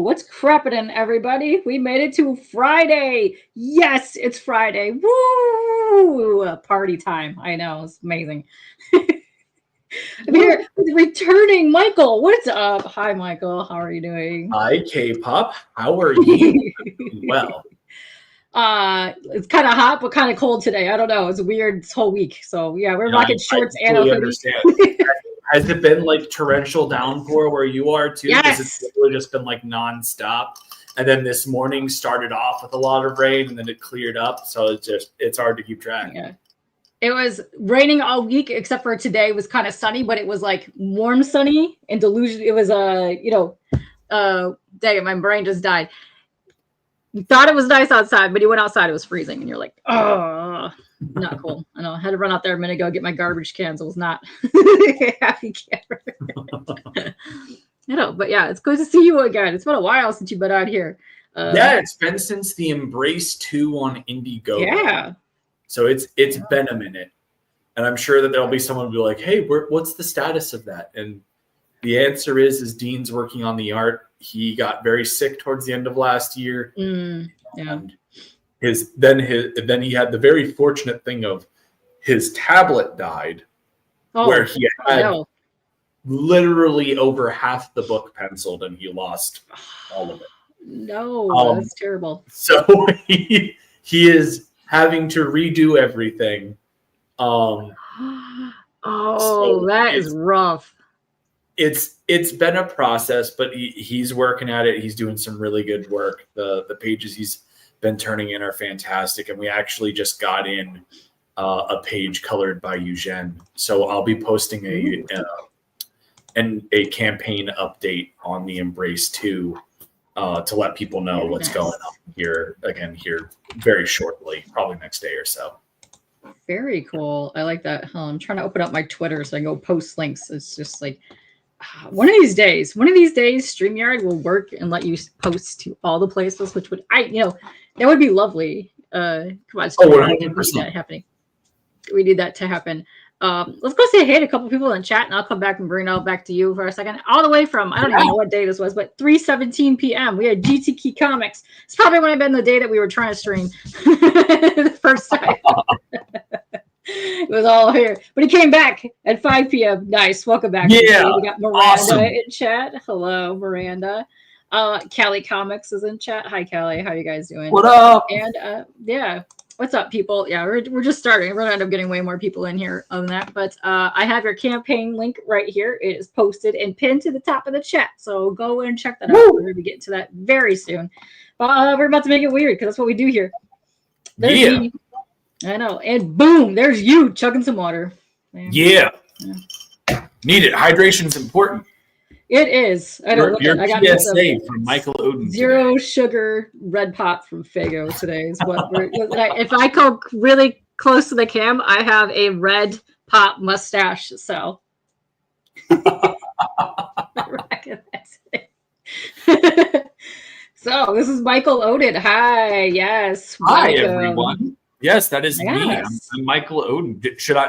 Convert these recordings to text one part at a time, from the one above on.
what's crappening, everybody? We made it to Friday. Yes, it's Friday. Woo! Party time. I know, it's amazing. I'm here with returning Michael. What's up? Hi, Michael. How are you doing? Hi, Kpop. How are you? Well. It's kind of hot, but kind of cold today. I don't know. It's weird this whole week. So yeah, we're rocking shorts and a hoodie. Understand. Has it been like torrential downpour where you are too? Yes. Because it's really just been like nonstop. And then this morning started off with a lot of rain and then it cleared up. So it's hard to keep track. Yeah. It was raining all week, except for today was kind of sunny, but it was like warm sunny and delusion. It was dang it, my brain just died. You thought it was nice outside, but you went outside, it was freezing, and you're like, oh, not cool. I know. I had to run out there a minute ago, get my garbage cans. It was not happy camper. But yeah, it's good to see you again. It's been a while since you've been out here. Yeah, it's been since the Embrace 2 on Indiegogo. Yeah. So it's been a minute. And I'm sure that there'll be someone who'll be like, hey, what's the status of that? And the answer is Dean's working on the art. He got very sick towards the end of last year. Yeah. And then he had the very fortunate thing of his tablet died, where he had literally over half the book penciled and he lost all of it. No, that's terrible. So he is having to redo everything. That is rough. It's been a process, but he's working at it. He's doing some really good work. The pages he's been turning in are fantastic, and we actually just got in a page colored by Eugene. So I'll be posting a campaign update on the Embrace 2 to let people know what's going on here very shortly, probably next day or so. Very cool. I like that. I'm trying to open up my Twitter so I can go post links. It's just like one of these days, StreamYard will work and let you post to all the places, which would that would be lovely. Come on, 100%. Happening. We need that to happen. Let's go say hey to a couple people in chat, and I'll come back and bring it back to you for a second. All the way from, I don't even know what day this was, but 3:17 p.m. We had GTK Comics. It's probably when I've been the day that we were trying to stream the first time. It was all here, but he came back at 5 p.m. Nice, welcome back. Yeah, we got Miranda in chat. Hello, Miranda. Callie Comics is in chat. Hi, Callie. How you guys doing? What up? And what's up, people? Yeah, we're just starting. We're gonna end up getting way more people in here on that. But I have your campaign link right here. It is posted and pinned to the top of the chat. So go and check that out. We're gonna be getting to that very soon. But we're about to make it weird because that's what we do here. There's I know. And boom, there's you chugging some water. Yeah. Need it. Hydration's important. It is. I don't your I got PSA from Michael Oden. Zero sugar red pop from Fago today is what if I go really close to the cam, I have a red pop mustache. So so this is Michael Oden. Hi, yes. Hi, everyone. Yes, that is me. I'm Michael Oden.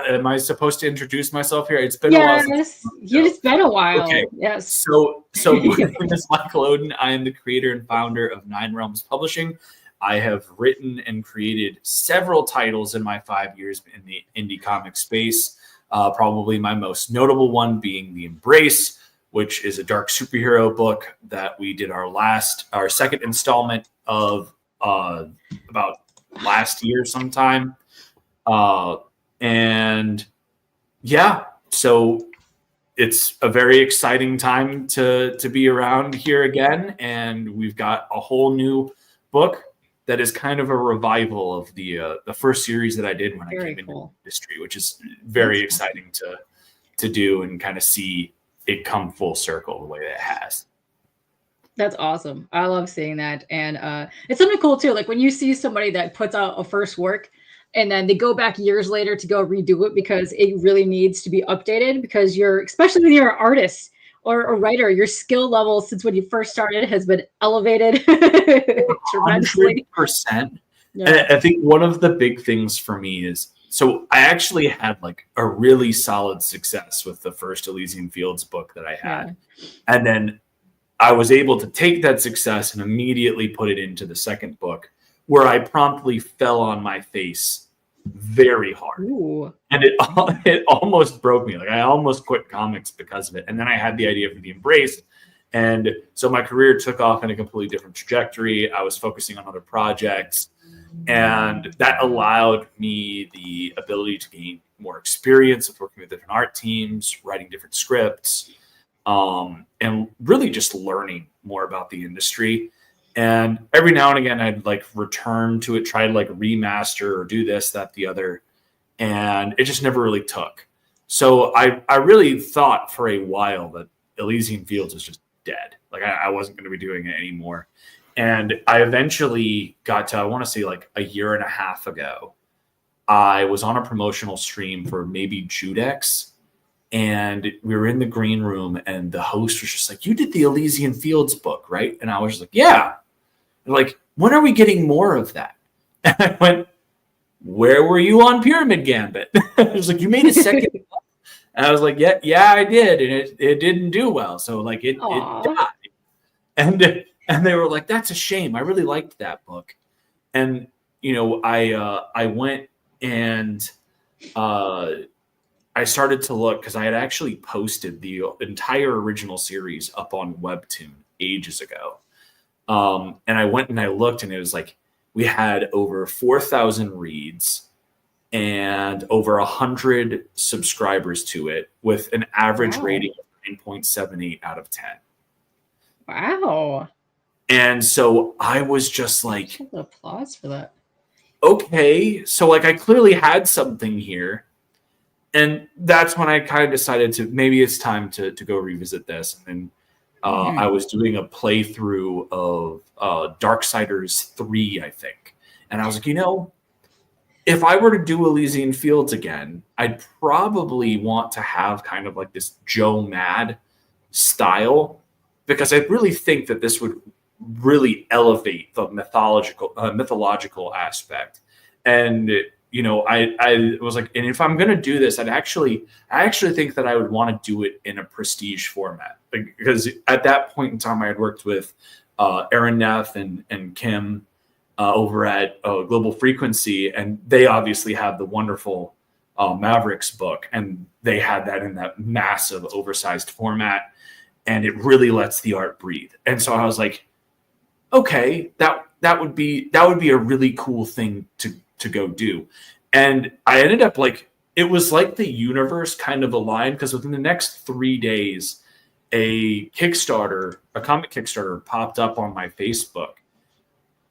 Am I supposed to introduce myself here? It's been a while. Yes, it's been a while. Okay. Yes. So my name is Michael Oden. I am the creator and founder of Nine Realms Publishing. I have written and created several titles in my 5 years in the indie comic space. Probably my most notable one being The Embrace, which is a dark superhero book that we did our second installment of about last year sometime. So it's a very exciting time to be around here again. And we've got a whole new book that is kind of a revival of the first series that I did when I came into the industry, which is very exciting to do and kind of see it come full circle the way that it has. That's awesome. I love seeing that. And it's something cool too. Like when you see somebody that puts out a first work and then they go back years later to go redo it because it really needs to be updated because especially when you're an artist or a writer, your skill level since when you first started has been elevated tremendously. 100%. Yeah. And I think one of the big things for me is, so I actually had like a really solid success with the first Elysian Fields book that I had. Yeah. And then I was able to take that success and immediately put it into the second book, where I promptly fell on my face very hard. Ooh. And it almost broke me. Like, I almost quit comics because of it. And then I had the idea for the Embrace. And so my career took off in a completely different trajectory. I was focusing on other projects. And that allowed me the ability to gain more experience with working with different art teams, writing different scripts, and really just learning more about the industry. And every now and again, I'd like return to it, try to like remaster or do this, that, the other. And it just never really took. So I really thought for a while that Elysian Fields was just dead. Like I wasn't going to be doing it anymore. And I eventually got to, I want to say like a year and a half ago, I was on a promotional stream for maybe Judex. And we were in the green room and the host was just like, "You did the Elysian Fields book, right?" And I was just like, "Yeah." And like, "When are we getting more of that?" And I went, "Where were you on Pyramid Gambit?" I was like, "You made a second book?" And I was like, yeah, I did. And it didn't do well. So like it died. And they were like, "That's a shame. I really liked that book." And, you know, I went and I started to look, because I had actually posted the entire original series up on Webtoon ages ago. And I went and I looked, and it was like, we had over 4,000 reads and over 100 subscribers to it, with an average rating of 9.78 out of 10. Wow. And so I was just like, applause for that. Okay, so like I clearly had something here. And that's when I kind of decided to, maybe it's time to go revisit this. And I was doing a playthrough of Darksiders 3, I think. And I was like, you know, if I were to do Elysian Fields again, I'd probably want to have kind of like this Joe Mad style, because I really think that this would really elevate the mythological aspect. And you know, I was like, and if I'm going to do this, I actually think that I would want to do it in a prestige format, because at that point in time, I had worked with Aaron Neff and Kim over at Global Frequency, and they obviously have the wonderful Mavericks book, and they had that in that massive, oversized format, and it really lets the art breathe. And so I was like, okay, that would be a really cool thing to go do. And I ended up like, it was like the universe kind of aligned, because within the next 3 days, a comic Kickstarter popped up on my Facebook,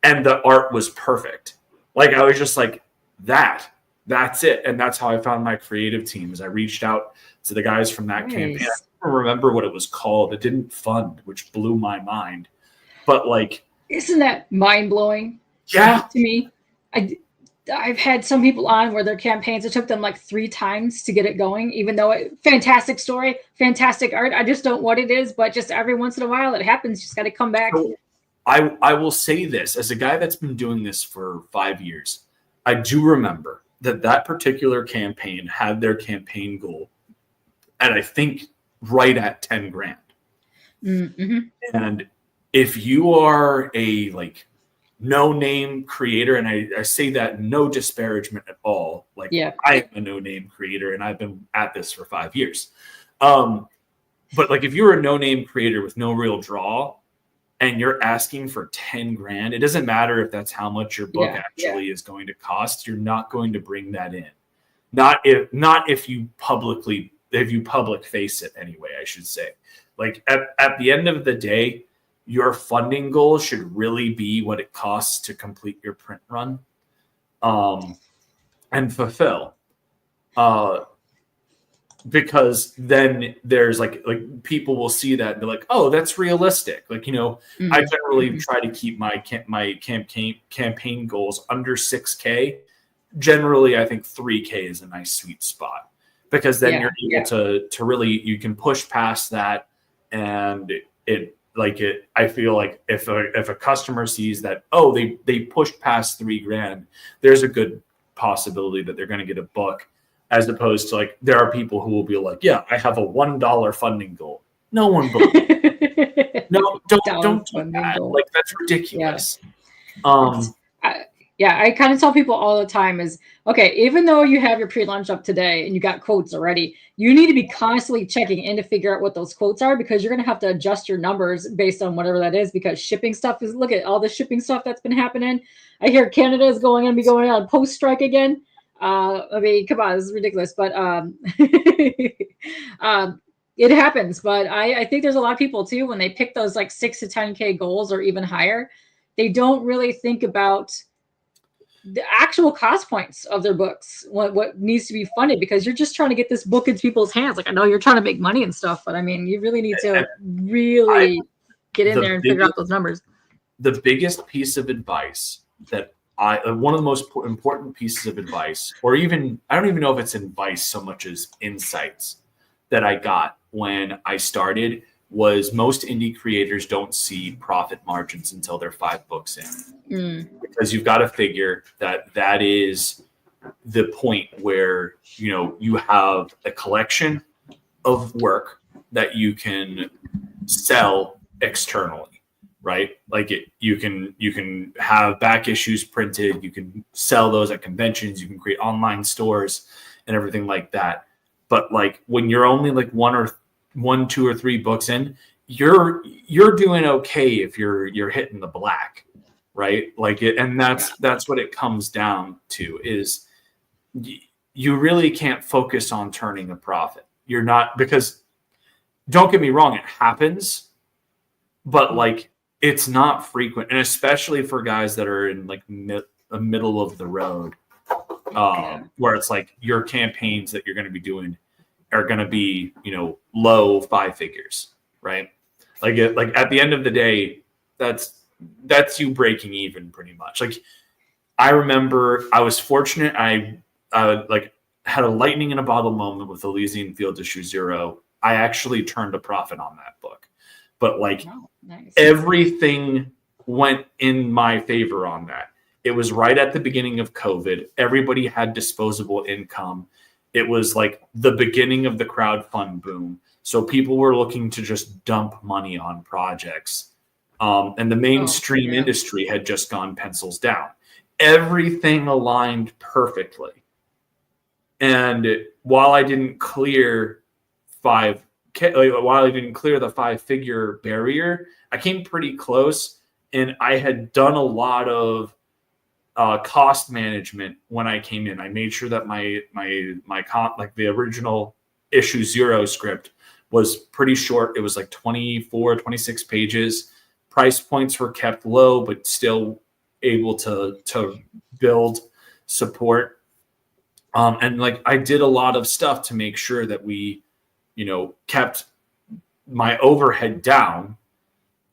and the art was perfect. Like I was just like, that's it. And that's how I found my creative team, is I reached out to the guys from that campaign. I don't remember what it was called. It didn't fund, which blew my mind. But like, isn't that mind blowing? Yeah. To me, I've had some people on where their campaigns, it took them like 3 times to get it going, even though fantastic story, fantastic art. I just don't know what it is, but just every once in a while it happens. You just got to come back. So I will say this, as a guy that's been doing this for 5 years, I do remember that particular campaign had their campaign goal at, I think, right at 10 grand. Mm-hmm. And if you are a like no-name creator, and I say that no disparagement at all, like I am a no-name creator and I've been at this for 5 years, but like if you're a no-name creator with no real draw and you're asking for 10 grand, it doesn't matter if that's how much your book actually is going to cost. You're not going to bring that in, not if you public face it anyway, I should say. Like at the end of the day, your funding goal should really be what it costs to complete your print run, and fulfill. Because then there's like people will see that and be like, "Oh, that's realistic." Like, you know, I generally try to keep my campaign goals under 6K. Generally, I think 3K is a nice sweet spot, because then you're able to really, you can push past that, and I feel like if a customer sees that, oh, they pushed past 3 grand, there's a good possibility that they're going to get a book, as opposed to like, there are people who will be like, yeah, I have a $1 funding goal. No one believes. No, don't do that. Goal. Like, that's ridiculous. I kind of tell people all the time is, okay, even though you have your pre-launch up today and you got quotes already, you need to be constantly checking in to figure out what those quotes are, because you're going to have to adjust your numbers based on whatever that is, because shipping stuff is, look at all the shipping stuff that's been happening. I hear Canada is going to be going on post-strike again. I mean, come on, this is ridiculous, but it happens. But I think there's a lot of people too, when they pick those like 6 to 10K goals or even higher, they don't really think about the actual cost points of their books, what needs to be funded, because you're just trying to get this book into people's hands. Like, I know you're trying to make money and stuff, but I mean, you really need to really get in there and figure out those numbers. The biggest piece of advice that one of the most important pieces of advice, or even, I don't even know if it's advice so much as insights, that I got when I started was, most indie creators don't see profit margins until they're 5 books in. Because you've got to figure that is the point where, you know, you have a collection of work that you can sell externally, right? Like, you can have back issues printed, you can sell those at conventions, you can create online stores and everything like that. But like, when you're only like 1, 2, or 3 books in, you're doing okay if you're hitting the black, right? Like it, and that's what it comes down to, is you really can't focus on turning a profit. You're not, because don't get me wrong, it happens, but like, it's not frequent, and especially for guys that are in like the middle of the road, where it's like your campaigns that you're going to be doing are going to be, you know, low 5 figures, right? Like at the end of the day, that's you breaking even pretty much. Like, I remember I was fortunate. I like had a lightning in a bottle moment with Elysian Field Issue 0. I actually turned a profit on that book, but like, nice. Everything went in my favor on that. It was right at the beginning of COVID. Everybody had disposable income. It was like the beginning of the crowdfund boom. So people were looking to just dump money on projects. And the mainstream industry had just gone pencils down. Everything aligned perfectly. And while I didn't clear the 5-figure barrier, I came pretty close. And I had done a lot of cost management when I came in. I made sure that my like the original issue 0 script was pretty short. It was like 24, 26 pages. Price points were kept low, but still able to build support. And like, I did a lot of stuff to make sure that we, you know, kept my overhead down.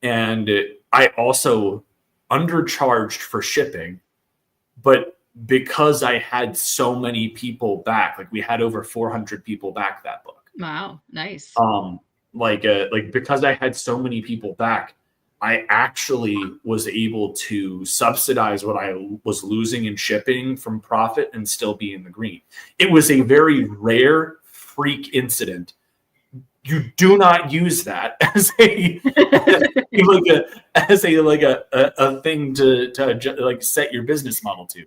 And I also undercharged for shipping. But because I had so many people back, like we had over 400 people back that book. Wow, nice. Like because I had so many people back, I actually was able to subsidize what I was losing in shipping from profit and still be in the green. It was a very rare freak incident. You do not use that as a thing to like set your business model to.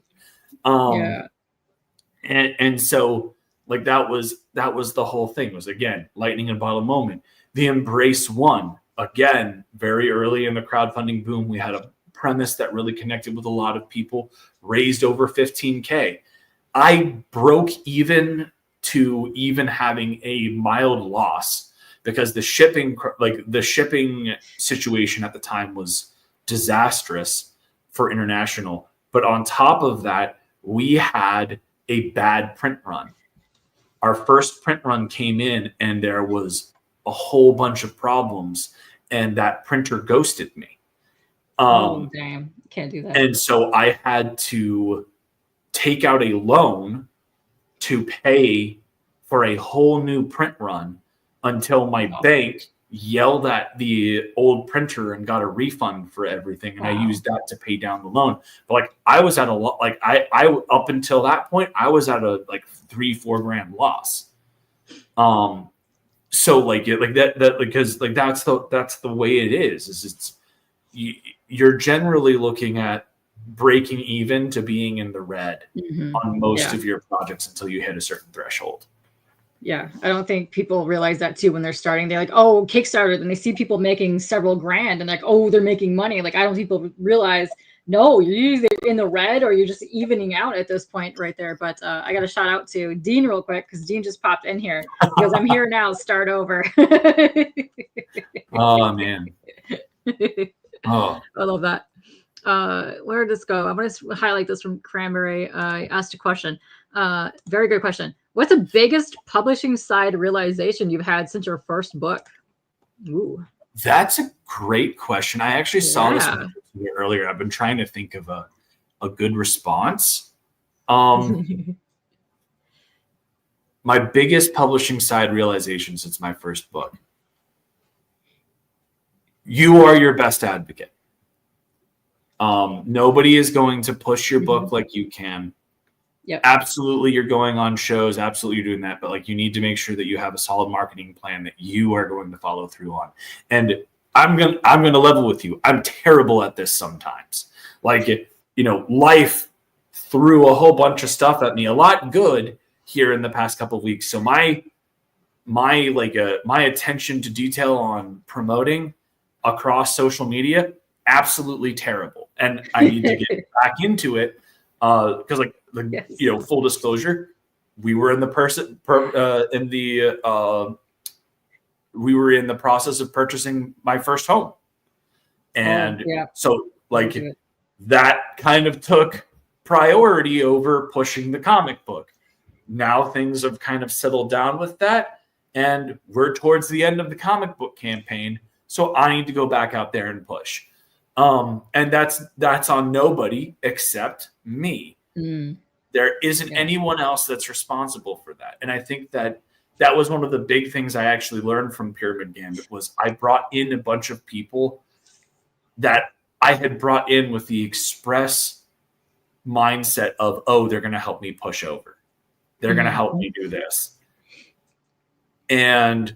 And so like that was the whole thing, was, again, lightning in a bottle moment. The Embrace one, again, very early in the crowdfunding boom, we had a premise that really connected with a lot of people, raised over 15K. I broke even to even having a mild loss, because the shipping situation at the time was disastrous for international. But on top of that, we had a bad print run. Our first print run came in and there was a whole bunch of problems, and that printer ghosted me. Oh, damn. Can't do that. And so I had to take out a loan to pay for a whole new print run until my bank yelled at the old printer and got a refund for everything. And I used that to pay down the loan. But like, I was at I up until that point, I was at a like $3-4 grand loss. so like that because like that's the way it is you're generally looking at breaking even to being in the red on most of your projects until you hit a certain threshold. Yeah, I don't think people realize that too when they're starting. They're like, oh, Kickstarter, and they see people making several grand and like, oh, they're making money. Like, I don't think people realize, no, you're either in the red or you're just evening out at this point right there. But I got to shout out to Dean real quick because Dean just popped in here because I'm here now. Start over. Oh, man. Oh, I love that. Where did this go? I'm going to highlight this from Cranberry. I asked a question. Very good question. What's the biggest publishing side realization you've had since your first book? Ooh. That's a great question. I actually saw this earlier. I've been trying to think of a good response. My biggest publishing side realization since my first book. You are your best advocate. Nobody is going to push your book like you can. Yep. Absolutely, you're going on shows. Absolutely, you're doing that. But like, you need to make sure that you have a solid marketing plan that you are going to follow through on. And I'm gonna level with you. I'm terrible at this sometimes. Like, life threw a whole bunch of stuff at me. A lot good here in the past couple of weeks. So my attention to detail on promoting across social media, absolutely terrible. And I need to get back into it because full disclosure, we were in the process of purchasing my first home. And so like that kind of took priority over pushing the comic book. Now things have kind of settled down with that, and we're towards the end of the comic book campaign. So I need to go back out there and push. And that's on nobody except me. There isn't anyone else that's responsible for that. And I think that was one of the big things I actually learned from Pyramid Gambit was I brought in a bunch of people that I had brought in with the express mindset of, oh, they're going to help me push over. They're going to help me do this. And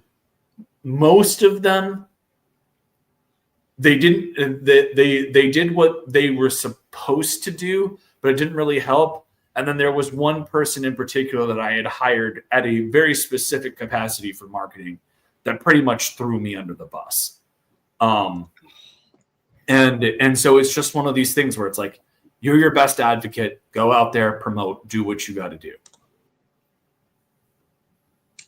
most of them, they did what they were supposed to do, but it didn't really help. And then there was one person in particular that I had hired at a very specific capacity for marketing that pretty much threw me under the bus. And so it's just one of these things where it's like, you're your best advocate, go out there, promote, do what you got to do.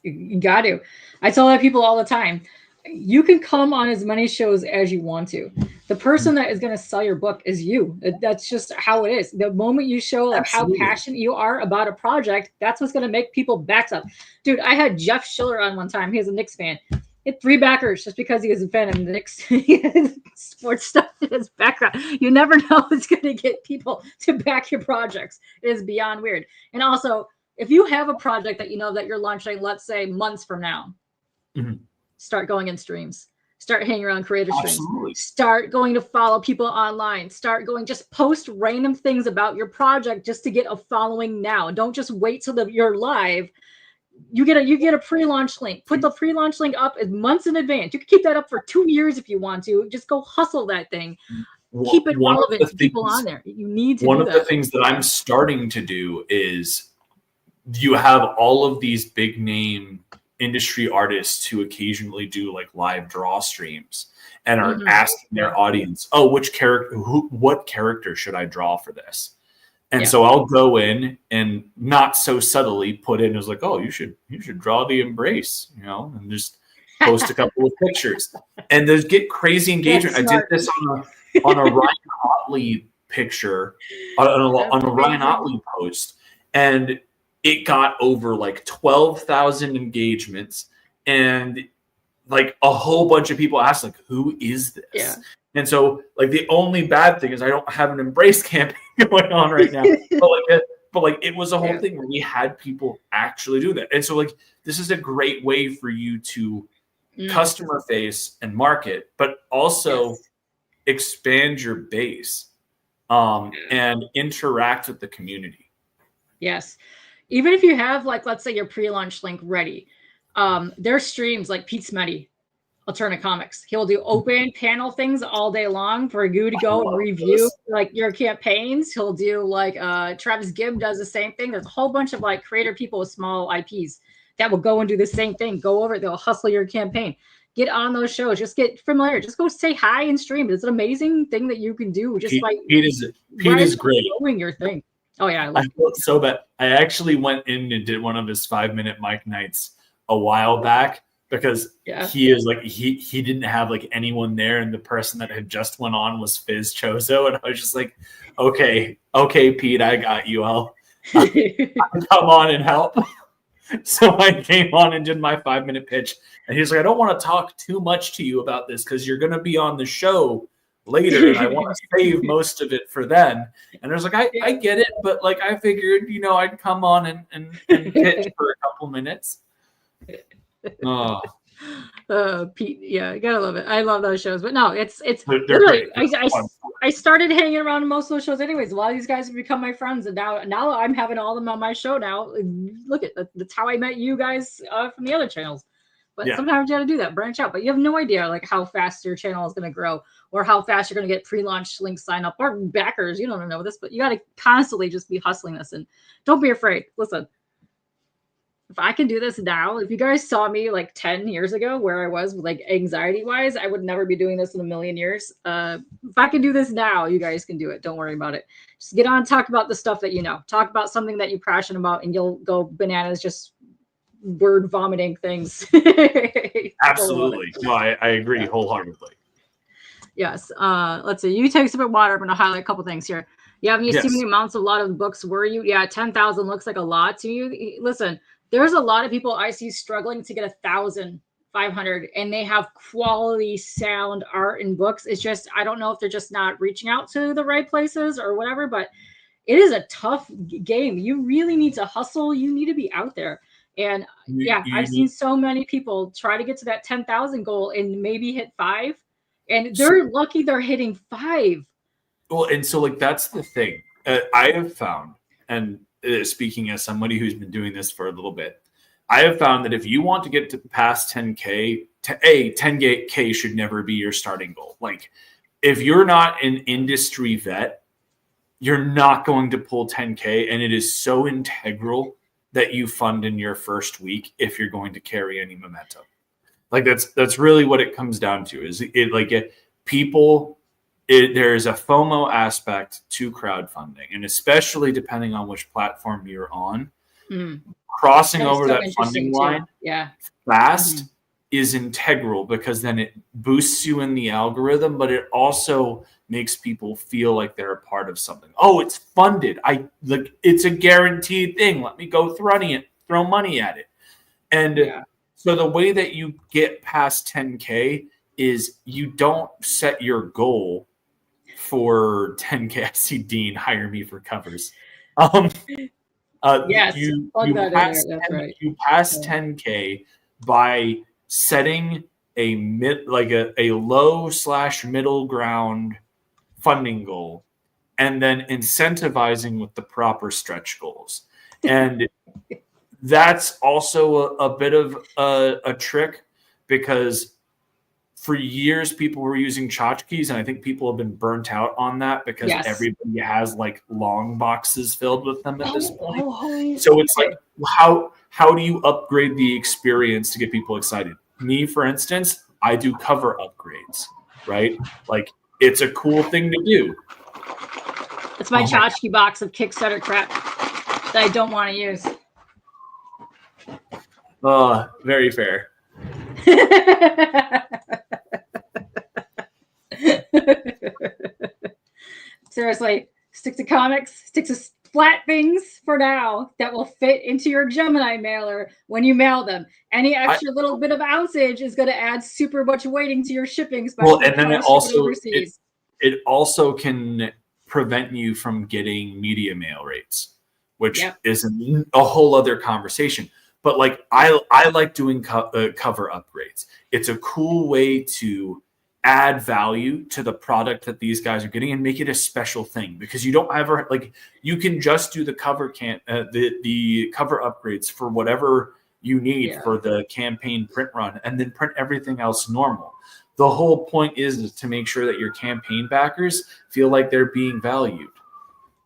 You got to. I tell that people all the time, you can come on as many shows as you want to. The person that is going to sell your book is you. That's just how it is. The moment you show like how passionate you are about a project, that's what's going to make people back up. Dude, I had Jeff Schiller on one time. He was a Knicks fan. He had 3 backers just because he was a fan of the Knicks sports stuff in his background. You never know what's going to get people to back your projects. It is beyond weird. And also, if you have a project that you know that you're launching, let's say months from now, start going in streams. Start hanging around creator streams. Start going to follow people online. Start going, just post random things about your project just to get a following now. Don't just wait till you're live. You get a pre-launch link. Put the pre-launch link up months in advance. You can keep that up for 2 years if you want to. Just go hustle that thing. Keep it relevant to people on there. You need to. One of the things that I'm starting to do is you have all of these big name industry artists who occasionally do like live draw streams and are asking their audience, oh, what character should I draw for this? And so I'll go in and not so subtly put in as like, oh, you should draw the Embrace, and just post a couple of pictures, and there's get crazy engagement. I did this on a Ryan Otley picture, on a Ryan Otley post, and it got over like 12,000 engagements, and like a whole bunch of people asked, like, who is this? Yeah. And so like the only bad thing is I don't have an Embrace campaign going on right now. but it was a whole thing where we had people actually do that. And so like this is a great way for you to customer face and market, but also expand your base and interact with the community. Yes. Even if you have, like, let's say your pre-launch link ready, Their streams like Pete Smetty, Alternate Comics. He'll do open panel things all day long for you to go and review like your campaigns. He'll do like Travis Gibb does the same thing. There's a whole bunch of like creator people with small IPs that will go and do the same thing. Go over it. They'll hustle your campaign. Get on those shows. Just get familiar. Just go say hi and stream. It's an amazing thing that you can do. Just Pete is great. Doing your thing. Oh yeah, I felt so bad. I actually went in and did one of his 5-minute mic nights a while back because he is like he didn't have like anyone there, and the person that had just went on was Fizz Chozo, and I was just like, okay, Pete, I got you. I'll come on and help. So I came on and did my 5-minute pitch, and he's like, I don't want to talk too much to you about this because you're going to be on the show later, and I want to save most of it for then. And I was like, I get it, but like I figured, I'd come on and pitch for a couple minutes. Oh. Pete, yeah, you gotta love it. I love those shows, but no, it's They're literally. great. I started hanging around in most of those shows, anyways. A lot of these guys have become my friends, and now I'm having all of them on my show. Now, look at that's how I met you guys from the other channels. But sometimes you got to do that, branch out. But you have no idea like how fast your channel is going to grow, or how fast you're going to get pre-launch links sign up or backers. You don't know this, but you got to constantly just be hustling this, and don't be afraid. Listen. If I can do this now, if you guys saw me like 10 years ago where I was like anxiety wise, I would never be doing this in a million years. If I can do this now, you guys can do it. Don't worry about it. Just get on, talk about the stuff that you know, talk about something that you're passionate about, and you'll go bananas just word vomiting things. Absolutely. No, I agree wholeheartedly. Yes. Let's see. You take a sip of water. I'm going to highlight a couple things here. You haven't seen the amounts of a lot of books, were you? Yeah, 10,000 looks like a lot to you. Listen, there's a lot of people I see struggling to get 1,500, and they have quality sound art and books. It's just, I don't know if they're just not reaching out to the right places or whatever, but it is a tough game. You really need to hustle. You need to be out there. And I've seen so many people try to get to that 10,000 goal and maybe hit 5, and they're lucky they're hitting 5. Well, and so like that's the thing I have found, and speaking as somebody who's been doing this for a little bit, I have found that if you want to get to past 10K, 10K should never be your starting goal. Like if you're not an industry vet, you're not going to pull 10K, and it is so integral that you fund in your first week if you're going to carry any momentum. Like that's really what it comes down to. Is it like there's a FOMO aspect to crowdfunding, and especially depending on which platform you're on, crossing over that funding line fast is integral, because then it boosts you in the algorithm, but it also makes people feel like they're a part of something. Oh, it's funded. It's a guaranteed thing. Let me go throw money at it. And so the way that you get past 10K is you don't set your goal for 10K. I see Dean hire me for covers. Yes, you pass 10K by setting a low/middle ground funding goal, and then incentivizing with the proper stretch goals. And that's also a bit of a trick, because for years people were using tchotchkes, and I think people have been burnt out on that because everybody has like long boxes filled with them at this point. So it's like, how do you upgrade the experience to get people excited? Me, for instance, I do cover upgrades, right? Like it's a cool thing to do. It's my tchotchke box of Kickstarter crap that I don't want to use. Very fair. Seriously, stick to comics, stick to flat things for now that will fit into your Gemini mailer when you mail them. Any extra little bit of ounceage is going to add super much weighting to your shipping. Well, and then it also can prevent you from getting media mail rates, which is a whole other conversation. But like I like doing cover upgrades. It's a cool way to add value to the product that these guys are getting and make it a special thing, because you don't you can just do the cover the cover upgrades for whatever you need for the campaign print run, and then print everything else normal. The whole point is to make sure that your campaign backers feel like they're being valued.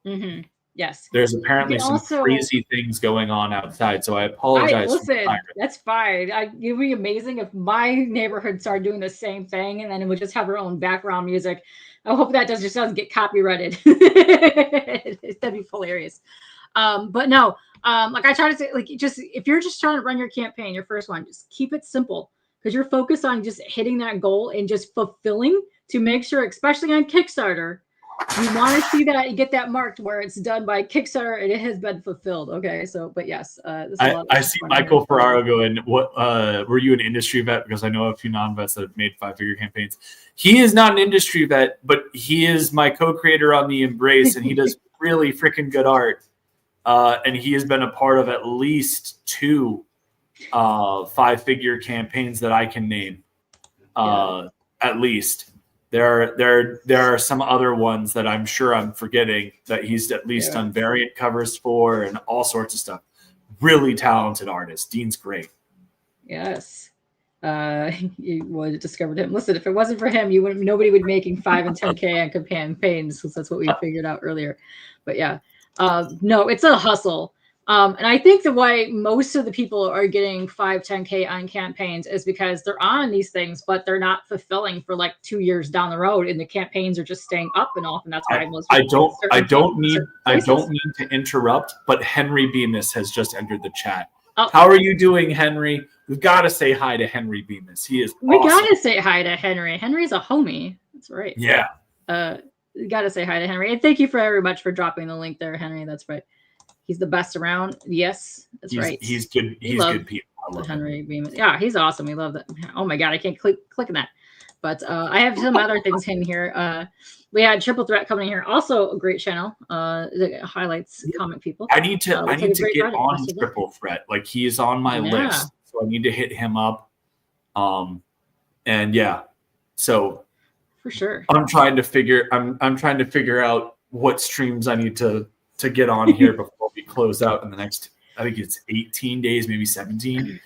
Mm-hmm. Yes. There's apparently some crazy things going on outside, so I apologize. Listen, that's fine. It would be amazing if my neighborhood started doing the same thing, and then it would just have our own background music. I hope that just doesn't get copyrighted. That'd be hilarious. But no, like I try to say, like, just if you're just trying to run your campaign, your first one, just keep it simple, because you're focused on just hitting that goal and just fulfilling to make sure, especially on Kickstarter, you want to see that you get that marked where it's done by Kickstarter and it has been fulfilled. Okay, so but yes, I see Michael Ferraro going, "What were you an industry vet?" Because I know a few non-vets that have made 5-figure campaigns. He is not an industry vet, but he is my co-creator on the Embrace, and he does really freaking good art. And he has been a part of at least 2 5-figure campaigns that I can name. At least. There are some other ones that I'm sure I'm forgetting that he's at least done variant covers for and all sorts of stuff. Really talented artist. Dean's great. Yes. You would have discovered him. Listen, if it wasn't for him, nobody would be making 5 and 10K on campaigns, because that's what we figured out earlier. But yeah, no, it's a hustle. And I think the why most of the people are getting 5, 10K on campaigns is because they're on these things, but they're not fulfilling for like 2 years down the road, and the campaigns are just staying up and off. And that's why I don't need to interrupt, but Henry Bemis has just entered the chat. Oh. How are you doing, Henry? We've got to say hi to Henry Bemis. He is awesome. We got to say hi to Henry. Henry's a homie. That's right. Yeah. We got to say hi to Henry. And thank you very much for dropping the link there, Henry. That's right. He's the best around. Yes, that's right. He's good. He's good people. I love Henry Bemis. Yeah, he's awesome. We love that. Oh my God, I can't click on that. But I have some other things in here. We had Triple Threat coming here. Also a great channel. That highlights comic people. I need to get on Triple Threat. Like, he is on my list, so I need to hit him up. And yeah, so for sure. I'm trying to figure out what streams I need to get on here before we close out in the next, I think it's 18 days, maybe 17.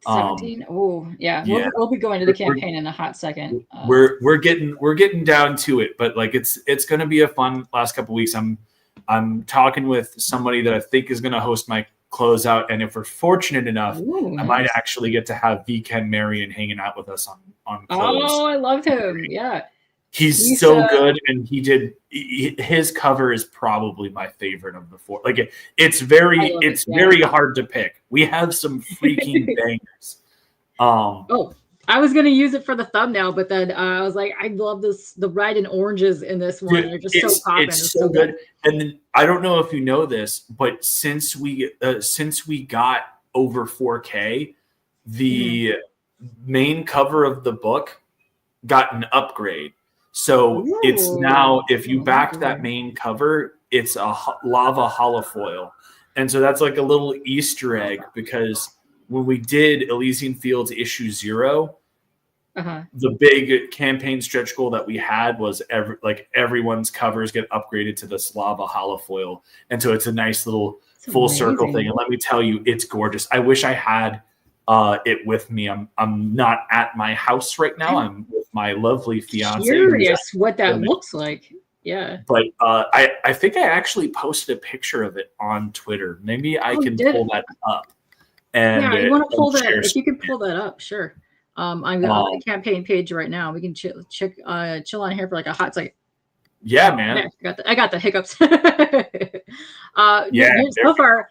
17. Oh yeah. We'll be going to the campaign in a hot second. We're getting down to it, but like it's going to be a fun last couple of weeks. I'm talking with somebody that I think is going to host my closeout, and if we're fortunate enough, I might actually get to have Ken Marion hanging out with us on close. Oh, I loved him. Yeah. He's so good, and his cover is probably my favorite of the 4. Like it's very hard to pick. We have some freaking bangers. I was gonna use it for the thumbnail, but then I was like, I love the red and oranges in this one. They're just so popping. It's so good. And then I don't know if you know this, but since we got over 4K, the main cover of the book got an upgrade. So it's now, if you back that main cover, it's a lava holofoil. And so that's like a little Easter egg, because when we did Elysian Fields issue 0, the big campaign stretch goal that we had was everyone's covers get upgraded to this lava holofoil. And so it's a nice little full circle thing. And let me tell you, it's gorgeous. I wish I had it with me. I'm not at my house right now. I'm with my lovely fiance. Curious what that looks like. Yeah. But I think I actually posted a picture of it on Twitter. Maybe I can pull that up. And you want to pull that? If you can pull that up, sure. I'm on the campaign page right now. We can chill on here for like a hot second. Yeah, man. I got the hiccups. So far,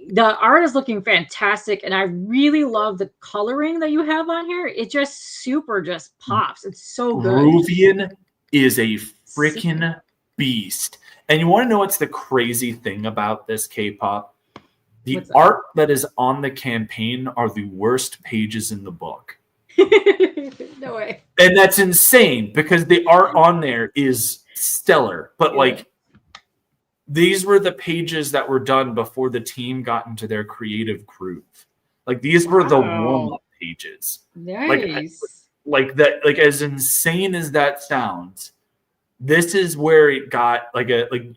the art is looking fantastic, and I really love the coloring that you have on here. It just pops. It's so good. Ruvian is a freaking beast. And you want to know what's the crazy thing about this, Kpop? The art that is on the campaign are the worst pages in the book. No way. And that's insane, because the art on there is stellar. But these were the pages that were done before the team got into their creative groove. Like, these were the warm-up pages. Nice. Like that. Like, as insane as that sounds, this is where it got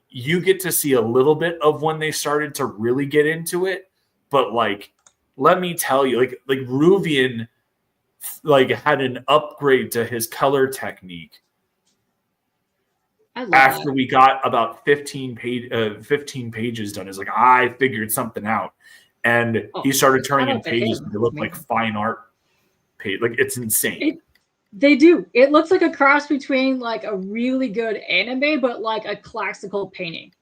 you get to see a little bit of when they started to really get into it, but let me tell you, like Ruvian, like had an upgrade to his color technique I love after that. we got about 15 pages done. Is like, I figured something out, and he started turning shout in out to pages and him. they look like Man. fine art page. Like, it's insane. They do. It looks like a cross between like a really good anime, but like a classical painting.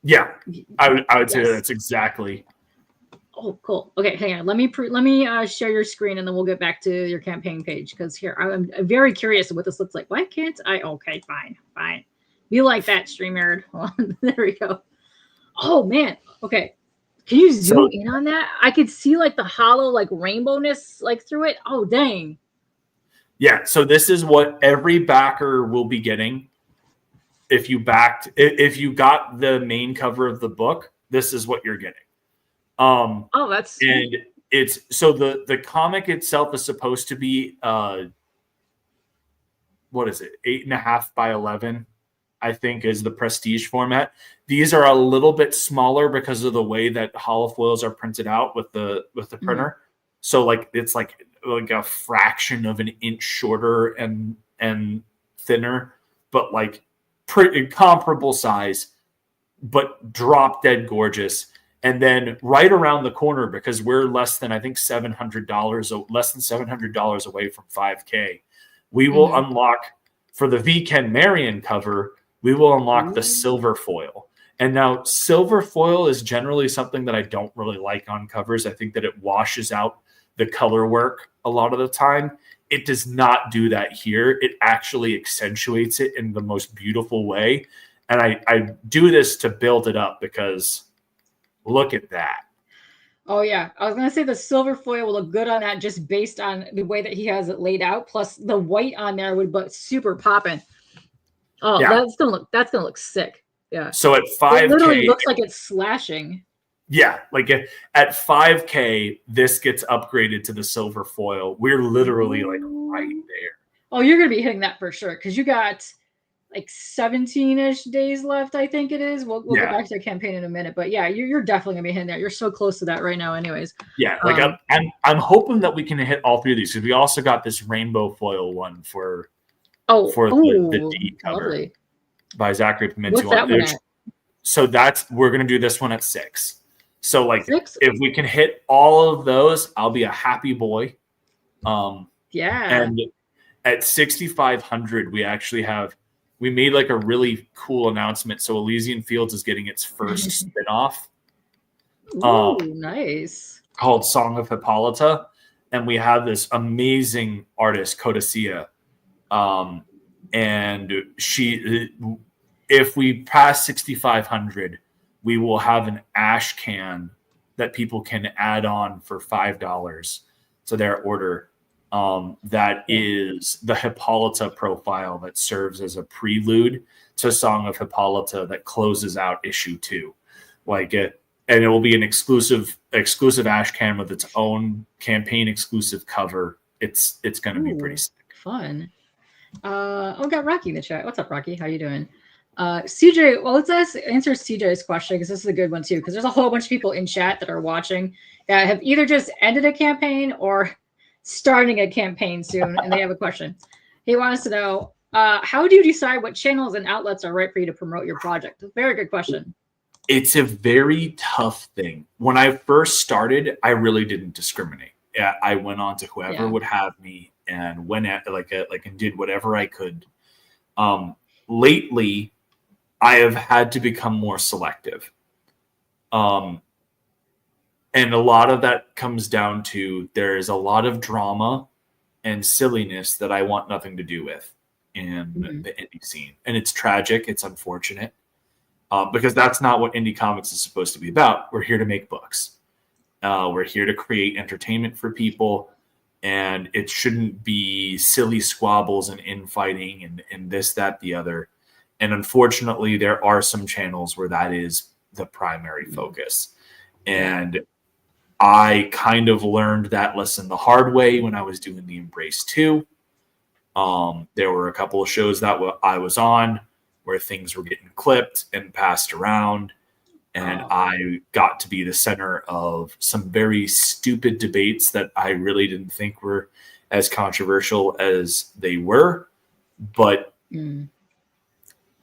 Yeah, I would say Yes. that's exactly. Oh, cool. Okay, hang on. Let me share your screen, and then we'll get back to your campaign page. Because here, I'm very curious what this looks like. Why can't I? Okay, fine. Be like that, StreamYard. There we go. Oh man. Okay. Can you zoom in on that? I could see like the hollow, like rainbowness, like through it. Oh dang. Yeah. So this is what every backer will be getting. If you got the main cover of the book, this is what you're getting. Oh, that's sweet. And it's so the comic itself is supposed to be what is it, 8.5 by 11, I think, is the prestige format. These are a little bit smaller because of the way that holofoils are printed out with the printer. So like it's like a fraction of an inch shorter and thinner, but like pretty comparable size, but drop dead gorgeous. And then right around the corner, because we're less than, I think, $700 away from 5K, we will unlock, for the V. Ken Marion cover, we will unlock the silver foil. And now silver foil is generally something that I don't really like on covers. I think that it washes out the color work a lot of the time. It does not do that here. It actually accentuates it in the most beautiful way. And I do this to build it up because look at that. Oh yeah, I was gonna say the silver foil will look good on that just based on the way that he has it laid out. Plus the white on there would look super popping. Oh, yeah. That's gonna look sick. Yeah. So at 5K, it literally looks like it's slashing. Yeah, like at 5K, this gets upgraded to the silver foil. We're literally like right there. Oh, you're gonna be hitting that for sure because you got like 17-ish days left, I think it is. We'll get back to the campaign in a minute, but yeah, you're definitely gonna be hitting that. You're so close to that right now, anyways. Yeah, like I'm hoping that we can hit all three of these because we also got this rainbow foil one for the D cover lovely. By Zachary Pimentel. What's that one at? So we're gonna do this one at 6. So like 6? If we can hit all of those, I'll be a happy boy. Yeah. And at 6,500, we made like a really cool announcement. So Elysian Fields is getting its first spinoff. Nice. Called Song of Hippolyta. And we have this amazing artist, Codicea. And if we pass 6,500, we will have an ash can that people can add on for $5 to their order. That is the Hippolyta profile that serves as a prelude to Song of Hippolyta that closes out issue 2. And it will be an exclusive ash can with its own campaign exclusive cover. It's going to be pretty sick. Fun. We got Rocky in the chat. What's up, Rocky? How you doing? CJ, well, let's answer CJ's question because this is a good one too. Because there's a whole bunch of people in chat that are watching that have either just ended a campaign or starting a campaign soon, and they have a question. He wants to know, how do you decide what channels and outlets are right for you to promote your project? Very good question. It's a very tough thing. When I first started, I really didn't discriminate. I went on to whoever would have me and went at and did whatever I could. Lately, I have had to become more selective. And a lot of that comes down to there is a lot of drama and silliness that I want nothing to do with in the indie scene. And it's tragic. It's unfortunate because that's not what indie comics is supposed to be about. We're here to make books. We're here to create entertainment for people. And it shouldn't be silly squabbles and infighting and this, that, the other. And unfortunately, there are some channels where that is the primary focus. And I kind of learned that lesson the hard way when I was doing the Embrace 2. There were a couple of shows that I was on where things were getting clipped and passed around. And I got to be the center of some very stupid debates that I really didn't think were as controversial as they were, but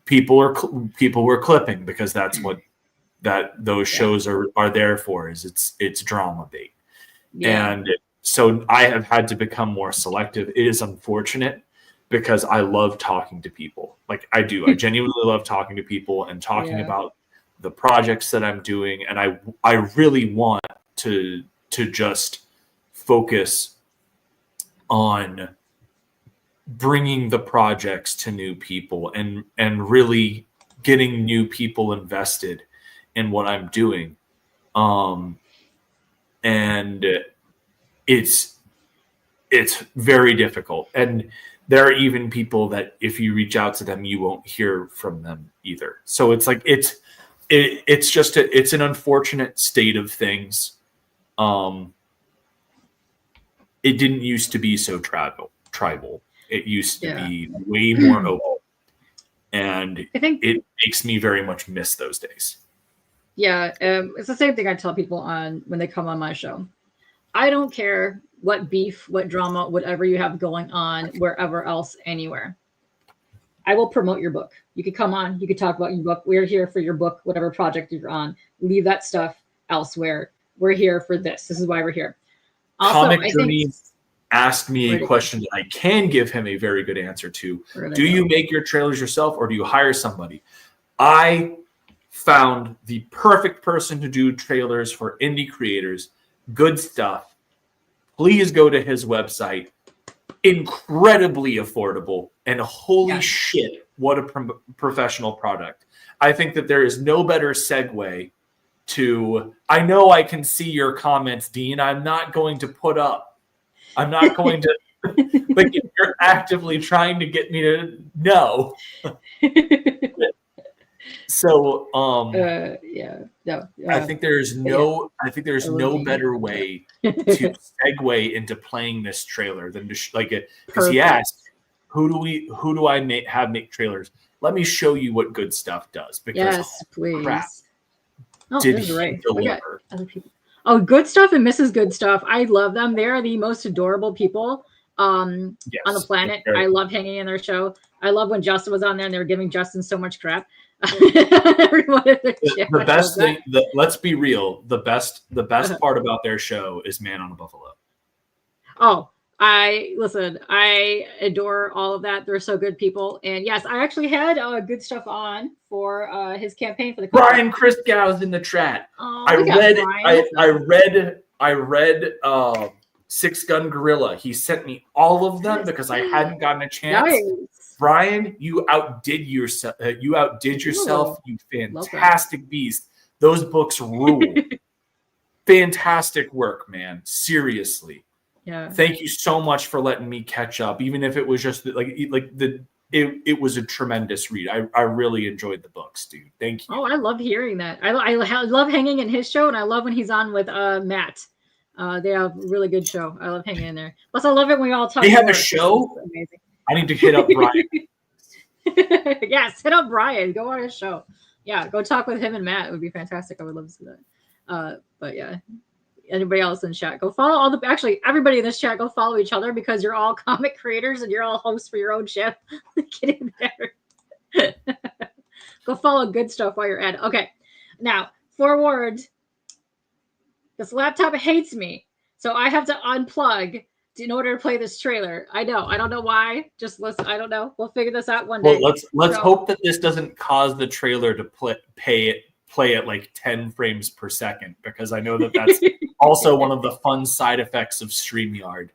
people were clipping because that's what those shows are there for, is it's drama bait. And so I have had to become more selective. It is unfortunate because I love talking to people. Like I do. I genuinely love talking to people and talking about the projects that I'm doing. And I really want to just focus on bringing the projects to new people and really getting new people invested in what I'm doing. And it's very difficult. And there are even people that if you reach out to them, you won't hear from them either. So it's like, it's just it's an unfortunate state of things. It didn't used to be so tribal. It used to be way more open. And I think it makes me very much miss those days. Yeah, it's the same thing I tell people when they come on my show. I don't care what beef, what drama, whatever you have going on, wherever else, anywhere. I will promote your book. You could come on. You could talk about your book. We're here for your book, whatever project you're on. Leave that stuff elsewhere. We're here for this. This is why we're here. Also, Comic Journey asked me a question that I can give him a very good answer to. Do you make your trailers yourself or do you hire somebody? I found the perfect person to do trailers for indie creators. Good stuff. Please go to his website. Incredibly affordable, and holy shit, what a professional product. I think that there is no better segue to, I know I can see your comments, Dean. I'm not going to put up. I'm not going to, like, if you're actively trying to get me to know. So, I think there's no better way to segue into playing this trailer than to like it, because he asked, who do I make trailers? Let me show you what Good Stuff does. Because please. Crap, did he deliver? Other people. Oh, Good Stuff and Mrs. Good Stuff. I love them. They are the most adorable people on the planet. I love hanging in their show. I love when Justin was on there and they were giving Justin so much crap. The best thing, let's be real, the best part about their show is Man on a Buffalo. Oh, I adore all of that. They're so good people. And yes, I actually had Good Stuff on for his campaign for the Brian Christgau's in the chat. I read Six Gun Gorilla. He sent me all of them because I hadn't gotten a chance. Nice. Brian, you outdid yourself. You fantastic beast. Those books rule. Fantastic work, man. Seriously. Yeah. Thank you so much for letting me catch up, even if it was just it was a tremendous read. I really enjoyed the books, dude. Thank you. Oh, I love hearing that. I love hanging in his show, and I love when he's on with Matt. They have a really good show. I love hanging in there. Plus, I love it when we all talk. They have a show. Amazing. I need to hit up Brian. Yes, hit up Brian. Go on his show. Yeah, go talk with him and Matt. It would be fantastic. I would love to see that. But yeah, anybody else in chat, go follow everybody in this chat. Go follow each other because you're all comic creators and you're all hosts for your own ship. Getting better. Go follow Good Stuff while you're at it. Okay, now forward. This laptop hates me, so I have to unplug in order to play this trailer. I know. I don't know why. Just listen. I don't know. We'll figure this out one day. Well, let's hope that this doesn't cause the trailer to play at like 10 frames per second, because I know that that's also one of the fun side effects of StreamYard.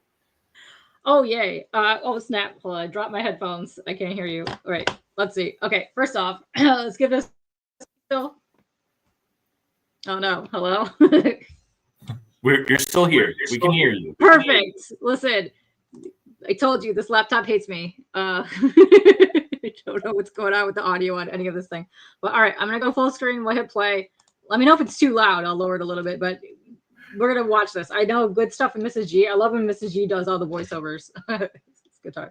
Oh, yay. Oh, snap. Hold on. I dropped my headphones. I can't hear you. All right. Let's see. Okay. First off, let's give this. Oh, no. Hello? You're still here. We can hear you. Perfect. Listen, I told you this laptop hates me. I don't know what's going on with the audio on any of this thing. But all right, I'm going to go full screen. We'll hit play. Let me know if it's too loud. I'll lower it a little bit. But we're going to watch this. I know Good Stuff and Mrs. G. I love when Mrs. G does all the voiceovers. It's good time.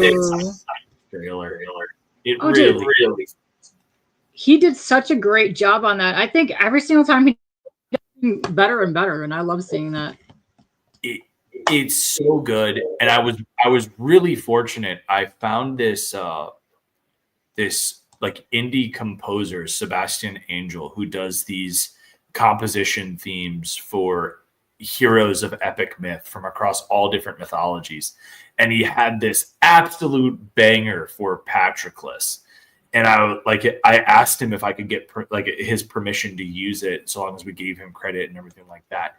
it's a nice trailer. It really. He did such a great job on that. I think every single time he does better and better, and I love seeing that. It's so good, and I was really fortunate. I found this this like indie composer, Sebastian Angel, who does these composition themes for heroes of epic myth from across all different mythologies. And he had this absolute banger for Patroclus. And I asked him if I could get his permission to use it, so long as we gave him credit and everything like that.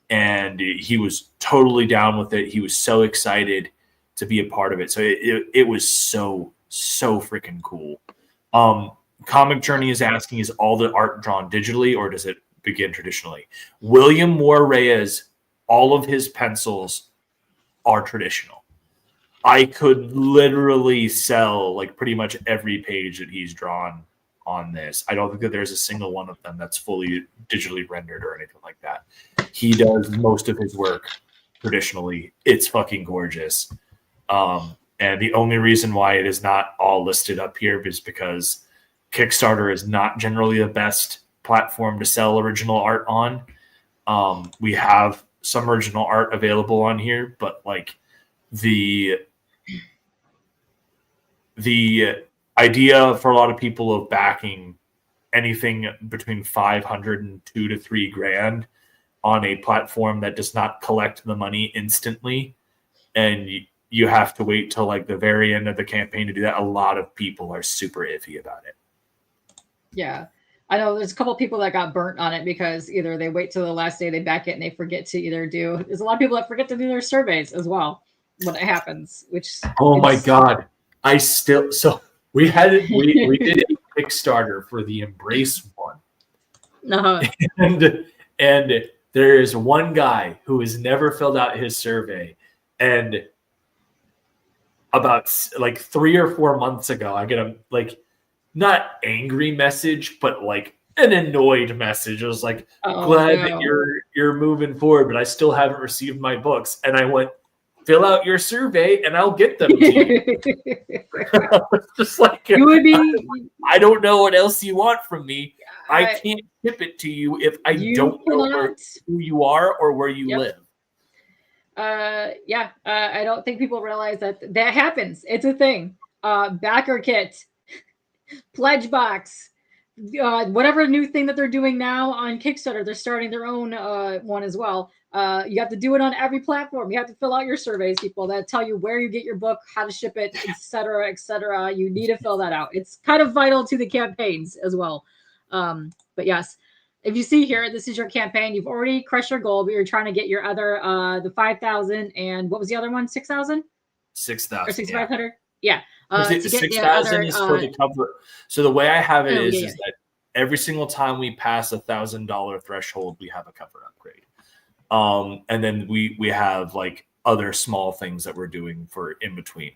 And he was totally down with it. He was so excited to be a part of it. So it was so freaking cool. Comic Journey is asking, is all the art drawn digitally or does it begin traditionally? William Moore Reyes, all of his pencils are traditional. I could literally sell like pretty much every page that he's drawn on this. I don't think that there's a single one of them that's fully digitally rendered or anything like that. He does most of his work traditionally. It's fucking gorgeous. And the only reason why it is not all listed up here is because Kickstarter is not generally the best platform to sell original art on. We have some original art available on here, but like the idea for a lot of people of backing anything between 500 and $2,000 to $3,000 on a platform that does not collect the money instantly, and you have to wait till like the very end of the campaign to do that. A lot of people are super iffy about it. Yeah. I know there's a couple of people that got burnt on it because either they wait till the last day, they back it, and they forget to either do. There's a lot of people that forget to do their surveys as well when it happens. Which my god, we did a Kickstarter for the Embrace one, and there is one guy who has never filled out his survey, and about like 3 or 4 months ago, I get a like not angry message, but like an annoyed message. It was like, glad that you're moving forward, but I still haven't received my books. And I went, fill out your survey and I'll get them to you. I was just like, I don't know what else you want from me. I can't ship it to you if I don't know who you are or where you live. I don't think people realize that happens. It's a thing. Backer kit, pledge box, whatever new thing that they're doing now on Kickstarter, they're starting their own one as well. You have to do it on every platform. You have to fill out your surveys, people that tell you where you get your book, how to ship it, etc., etc. You need to fill that out. It's kind of vital to the campaigns as well. But yes. If you see here, this is your campaign. You've already crushed your goal, but you're trying to get your other, the 5,000 and what was the other one? 6,000? 6,000. Or 6,500? Yeah. 6,000 is for the cover. So the way I have it is that every single time we pass $1,000 threshold, we have a cover upgrade. And then we have like other small things that we're doing for in between.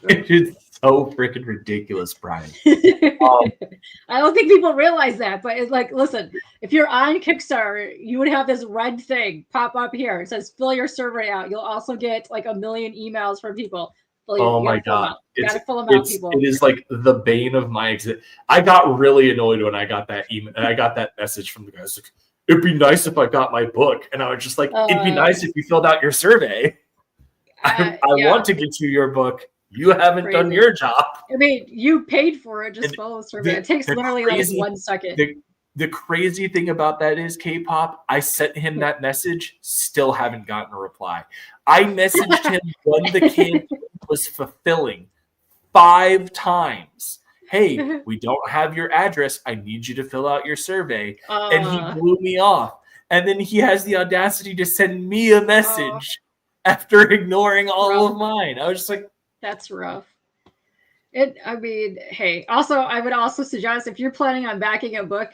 It's so freaking ridiculous, Brian. I don't think people realize that, but it's like, listen, if you're on Kickstarter, you would have this red thing pop up here. It says fill your survey out. You'll also get like 1 million emails from people. Oh my god. You gotta fill them out, people. It is like the bane of my existence. I got really annoyed when I got that email and I got that message from the guys like, it'd be nice if I got my book. And I was just like, it'd be nice if you filled out your survey. I want to get you your book. You haven't done your job. I mean, you paid for it. Just follow the survey. It takes literally like 1 second. The crazy thing about that is, Kpop, I sent him that message, still haven't gotten a reply. I messaged him when the campaign was fulfilling 5 times. Hey, we don't have your address. I need you to fill out your survey. And he blew me off. And then he has the audacity to send me a message after ignoring all of mine. I was just like, that's rough. I mean, hey, also, I would also suggest if you're planning on backing a book,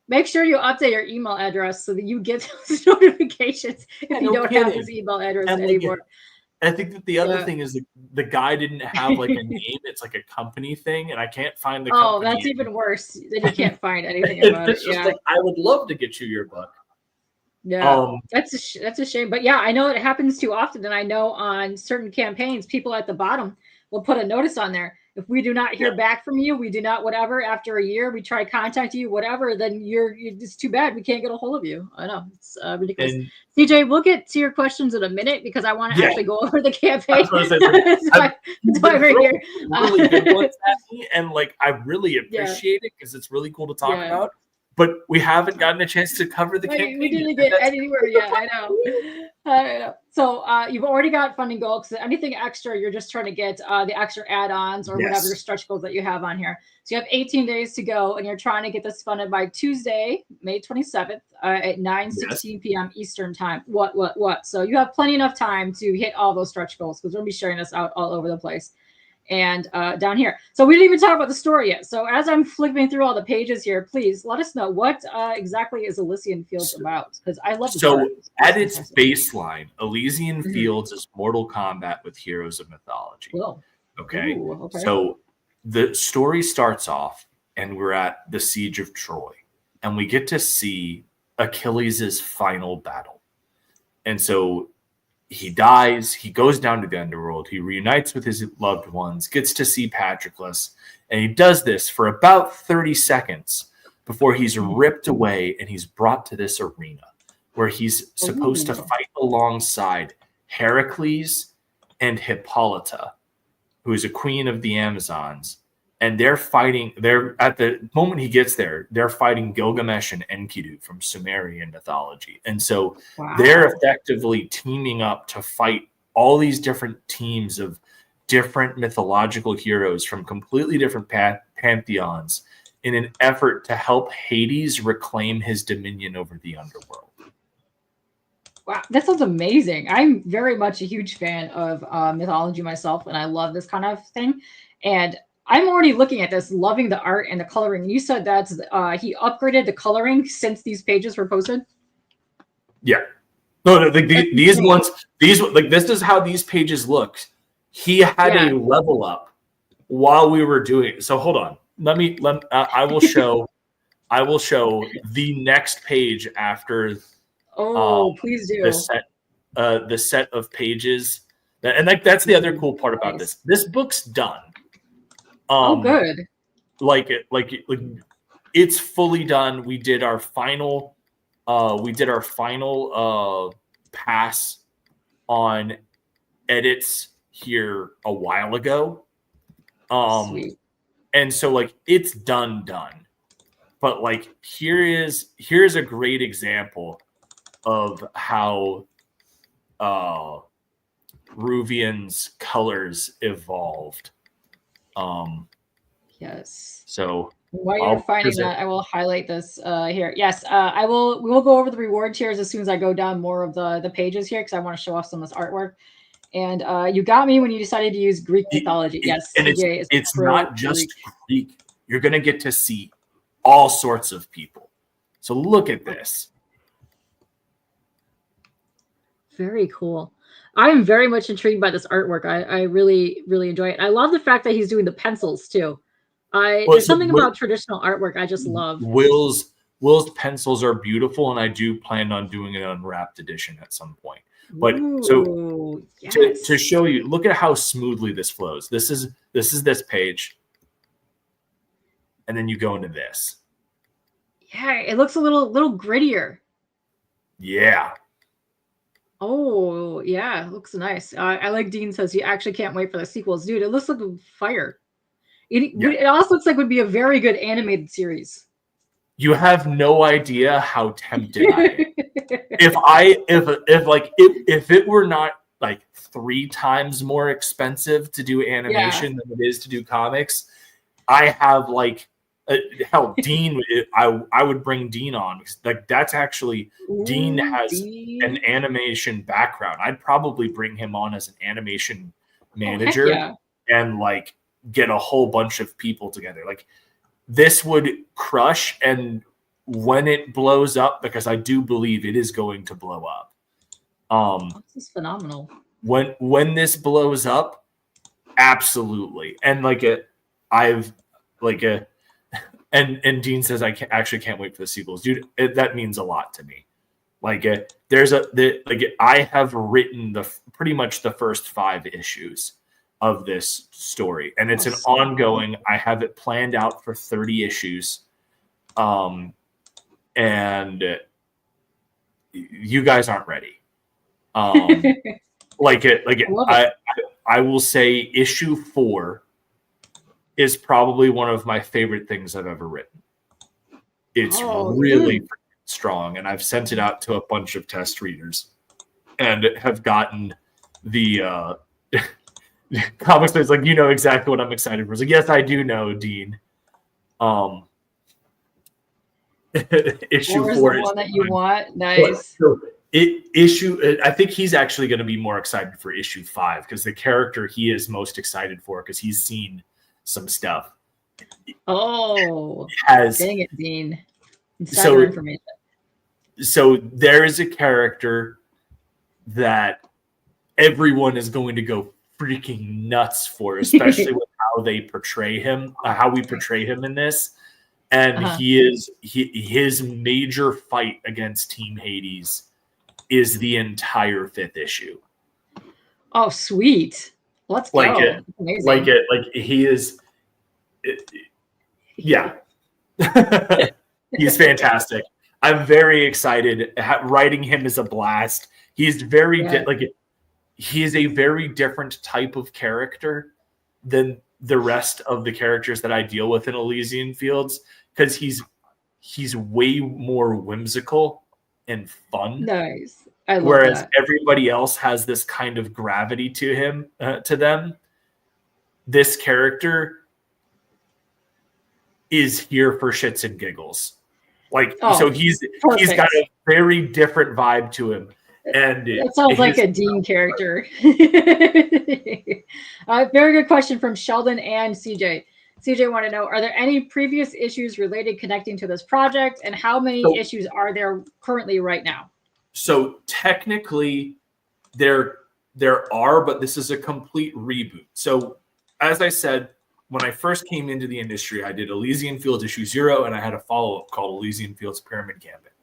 make sure you update your email address so that you get those notifications if you don't have this email address anymore. I think that the other thing is the guy didn't have like a name. It's like a company thing, and I can't find the company. Oh, that's even worse. Then you can't find anything about it. Just like, I would love to get you your book. Yeah, that's a shame. But yeah, I know it happens too often, and I know on certain campaigns, people at the bottom will put a notice on there. If we do not hear back from you, we do not whatever. After a year, we try to contact you, whatever. Then you're it's too bad we can't get a hold of you. I know it's ridiculous. And CJ, we'll get to your questions in a minute because I want to actually go over the campaign. That's why we're here. Really good ones at me, and like I really appreciate it because it's really cool to talk about. But we haven't gotten a chance to cover the campaign. We didn't get anywhere yet. I know. So you've already got funding goals. So anything extra, you're just trying to get the extra add-ons or whatever your stretch goals that you have on here. So you have 18 days to go, and you're trying to get this funded by Tuesday, May 27th at 9:16 p.m. Eastern time. What? So you have plenty enough time to hit all those stretch goals because we're going to be sharing this out all over the place. And down here. So we didn't even talk about the story yet. So as I'm flipping through all the pages here, please let us know what exactly is Elysian Fields about, because I love the So at its baseline, Elysian Fields is Mortal Kombat with heroes of mythology. Whoa. Okay? Ooh, okay. So the story starts off and we're at the Siege of Troy, and we get to see Achilles' final battle. And so he dies, he goes down to the underworld, he reunites with his loved ones, gets to see Patroclus, and he does this for about 30 seconds before he's ripped away and he's brought to this arena where he's supposed to fight alongside Heracles and Hippolyta, who is a queen of the Amazons. And they're at the moment he gets there, they're fighting Gilgamesh and Enkidu from Sumerian mythology. And so they're effectively teaming up to fight all these different teams of different mythological heroes from completely different pantheons in an effort to help Hades reclaim his dominion over the underworld. Wow, that sounds amazing. I'm very much a huge fan of mythology myself, and I love this kind of thing. And I'm already looking at this, loving the art and the coloring. You said that he upgraded the coloring since these pages were posted? Yeah. No, these ones, this is how these pages look. He had a level up while we were doing it. So hold on. I will show the next page after. Please do. The set of pages. That's the other cool part about this. This book's done. Good. Like it's fully done. We did our final pass on edits here a while ago. Sweet. And so it's done. But here's a great example of how Ruvian's colors evolved. Yes. So while you're finding that, I will highlight this here. Yes, we will go over the reward tiers as soon as I go down more of the pages here, because I want to show off some of this artwork. And you got me when you decided to use Greek mythology. Yes, and it's not just Greek. You're going to get to see all sorts of people. So look at this. Very cool. I'm very much intrigued by this artwork. I really, really enjoy it. I love the fact that he's doing the pencils too. There's something about traditional artwork I just love. Will's pencils are beautiful, and I do plan on doing an unwrapped edition at some point. But to show you, look at how smoothly this flows. This is this page, and then you go into this. Yeah, it looks a little grittier. Yeah. Oh, yeah, it looks nice. I like Dean says he actually can't wait for the sequels. Dude, it looks like fire. It also looks like it would be a very good animated series. You have no idea how tempted I am. if it were not 3 times more expensive to do animation than it is to do comics, I have hell, Dean, I would bring Dean on because that's actually Dean has an animation background. I'd probably bring him on as an animation manager and get a whole bunch of people together. This would crush, and when it blows up, because I do believe it is going to blow up. This is phenomenal. When this blows up, absolutely, and And Dean says, I actually can't wait for the sequels. Dude, that means a lot to me. Like I have written pretty much the first 5 issues of this story, and it's an ongoing. I have it planned out for 30 issues, and you guys aren't ready. I will say issue 4 is probably one of my favorite things I've ever written. It's really strong, and I've sent it out to a bunch of test readers and have gotten the comic space like, you know exactly what I'm excited for. It's like, yes, I do know, Dean. Issue 4 is one that you want. Nice. I think he's actually going to be more excited for issue 5 because the character he is most excited for, because he's seen some stuff. Dang it, Dean. Insider information. So there is a character that everyone is going to go freaking nuts for, especially with how they portray him, how we portray him in this. And his major fight against Team Hades is the entire 5th issue. Oh, sweet. Let's go. Like he is. Yeah. He's fantastic. I'm very excited. Writing him is a blast. He's very he is a very different type of character than the rest of the characters that I deal with in Elysian Fields, because he's way more whimsical and fun. Nice. I love Whereas that. everybody else has this kind of gravity to him, to them. This character is here for shits and giggles. So he's got a very different vibe to him. And it sounds like a Dean character. Very good question from Sheldon and CJ. CJ want to know, are there any previous issues related connecting to this project, and how many issues are there currently right now? So technically there are, but this is a complete reboot. So as I said, when I first came into the industry, I did Elysian Fields issue 0, and I had a follow-up called Elysian Fields Pyramid Gambit.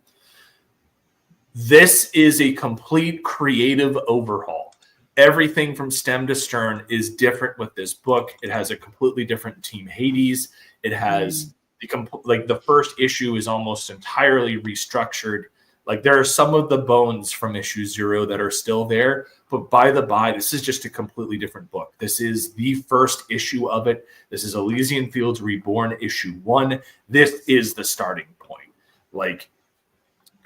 This is a complete creative overhaul. Everything from stem to stern is different with this book. It has a completely different Team Hades. It has the first issue is almost entirely restructured. Like, there are some of the bones from issue 0 that are still there, but by the by, this is just a completely different book. This is the first issue of it. This is Elysian Fields Reborn issue 1. This is the starting point.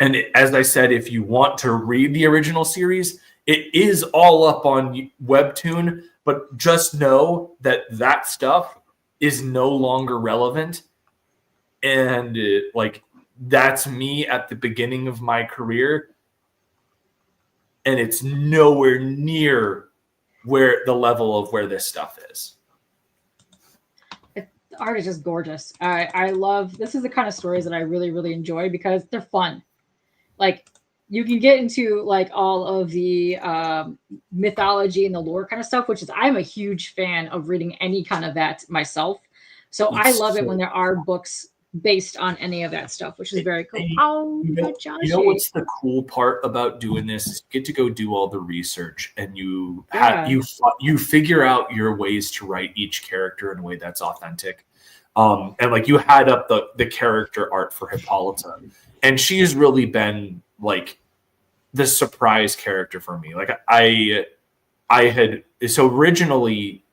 And as I said, if you want to read the original series, it is all up on Webtoon, but just know that stuff is no longer relevant. And that's me at the beginning of my career. And it's nowhere near where the level of where this stuff is. The art is just gorgeous. I love, this is the kind of stories that I really, really enjoy because they're fun. Like, you can get into all of the mythology and the lore kind of stuff, which is, I'm a huge fan of reading any kind of that myself. So I love it when there are books based on any of that stuff, which is very cool. You know what's the cool part about doing this is you get to go do all the research, and you figure out your ways to write each character in a way that's authentic. And you had up the character art for Hippolyta, and she has really been the surprise character for me. So originally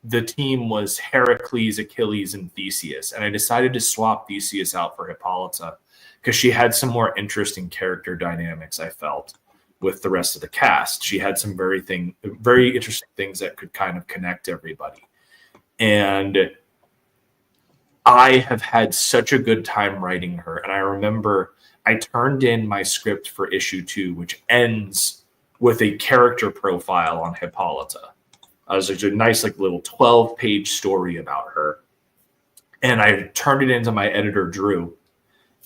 the team was Heracles, Achilles, and Theseus, and I decided to swap Theseus out for Hippolyta because she had some more interesting character dynamics, I felt, with the rest of the cast. She had some very interesting things that could kind of connect everybody. And I have had such a good time writing her. And I remember I turned in my script for issue 2, which ends with a character profile on Hippolyta. It was a nice little 12-page story about her. And I turned it into my editor, Drew.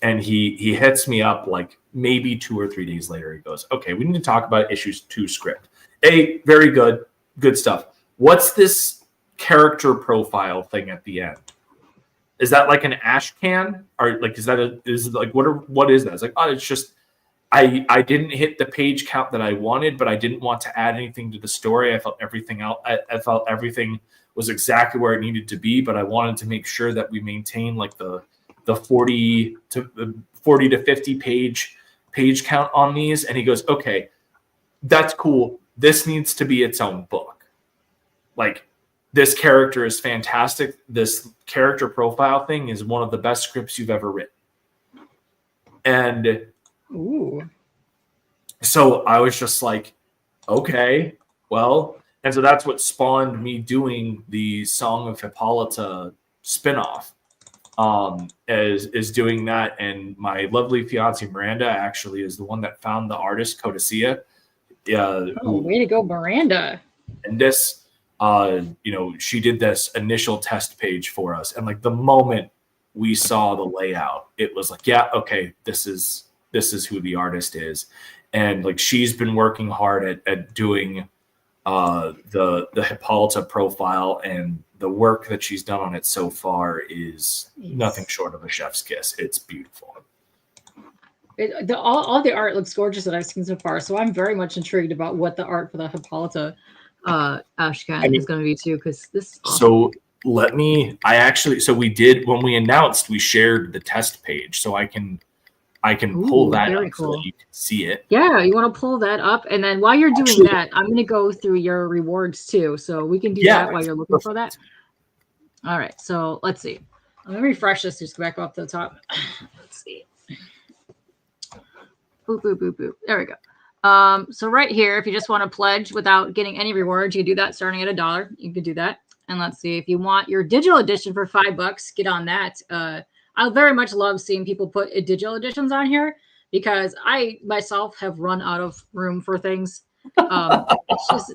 And he hits me up maybe 2 or 3 days later. He goes, okay, we need to talk about issue 2 script. Very good. Good stuff. What's this character profile thing at the end? Is that an ash can? Or what is that? It's I didn't hit the page count that I wanted, but I didn't want to add anything to the story. I felt everything out. I felt everything was exactly where it needed to be, but I wanted to make sure that we maintain like the 40 to 50 page count on these. And he goes, okay, that's cool. This needs to be its own book. Like, this character is fantastic. This character profile thing is one of the best scripts you've ever written. And ooh. So I was just like, okay, well, and so that's what spawned me doing the Song of Hippolyta spinoff. Is doing that, and my lovely fiance Miranda actually is the one that found the artist Codicea. Way to go, Miranda! And this, she did this initial test page for us, and like the moment we saw the layout, it was like, yeah, okay, this is who the artist is. And like, she's been working hard at doing the Hippolyta profile, and the work that she's done on it so far is nothing short of a chef's kiss. It's beautiful. All the art looks gorgeous that I've seen so far, so I'm very much intrigued about what the art for the Hippolyta Ashcan is going to be too, because this awesome. So we did, when we announced, we shared the test page, so I can pull that up so that you can see it. Yeah, you want to pull that up, and then while you're doing that, I'm going to go through your rewards too, so we can do that while you're looking for that. All right, so let's see. Let me refresh this. Just go back up to the top. Let's see. Boop, boop, boop, boop. There we go. So right here, if you just want to pledge without getting any rewards, you can do that starting at $1. You can do that. And let's see, if you want your digital edition for $5, get on that. I very much love seeing people put digital editions on here, because I myself have run out of room for things. It's just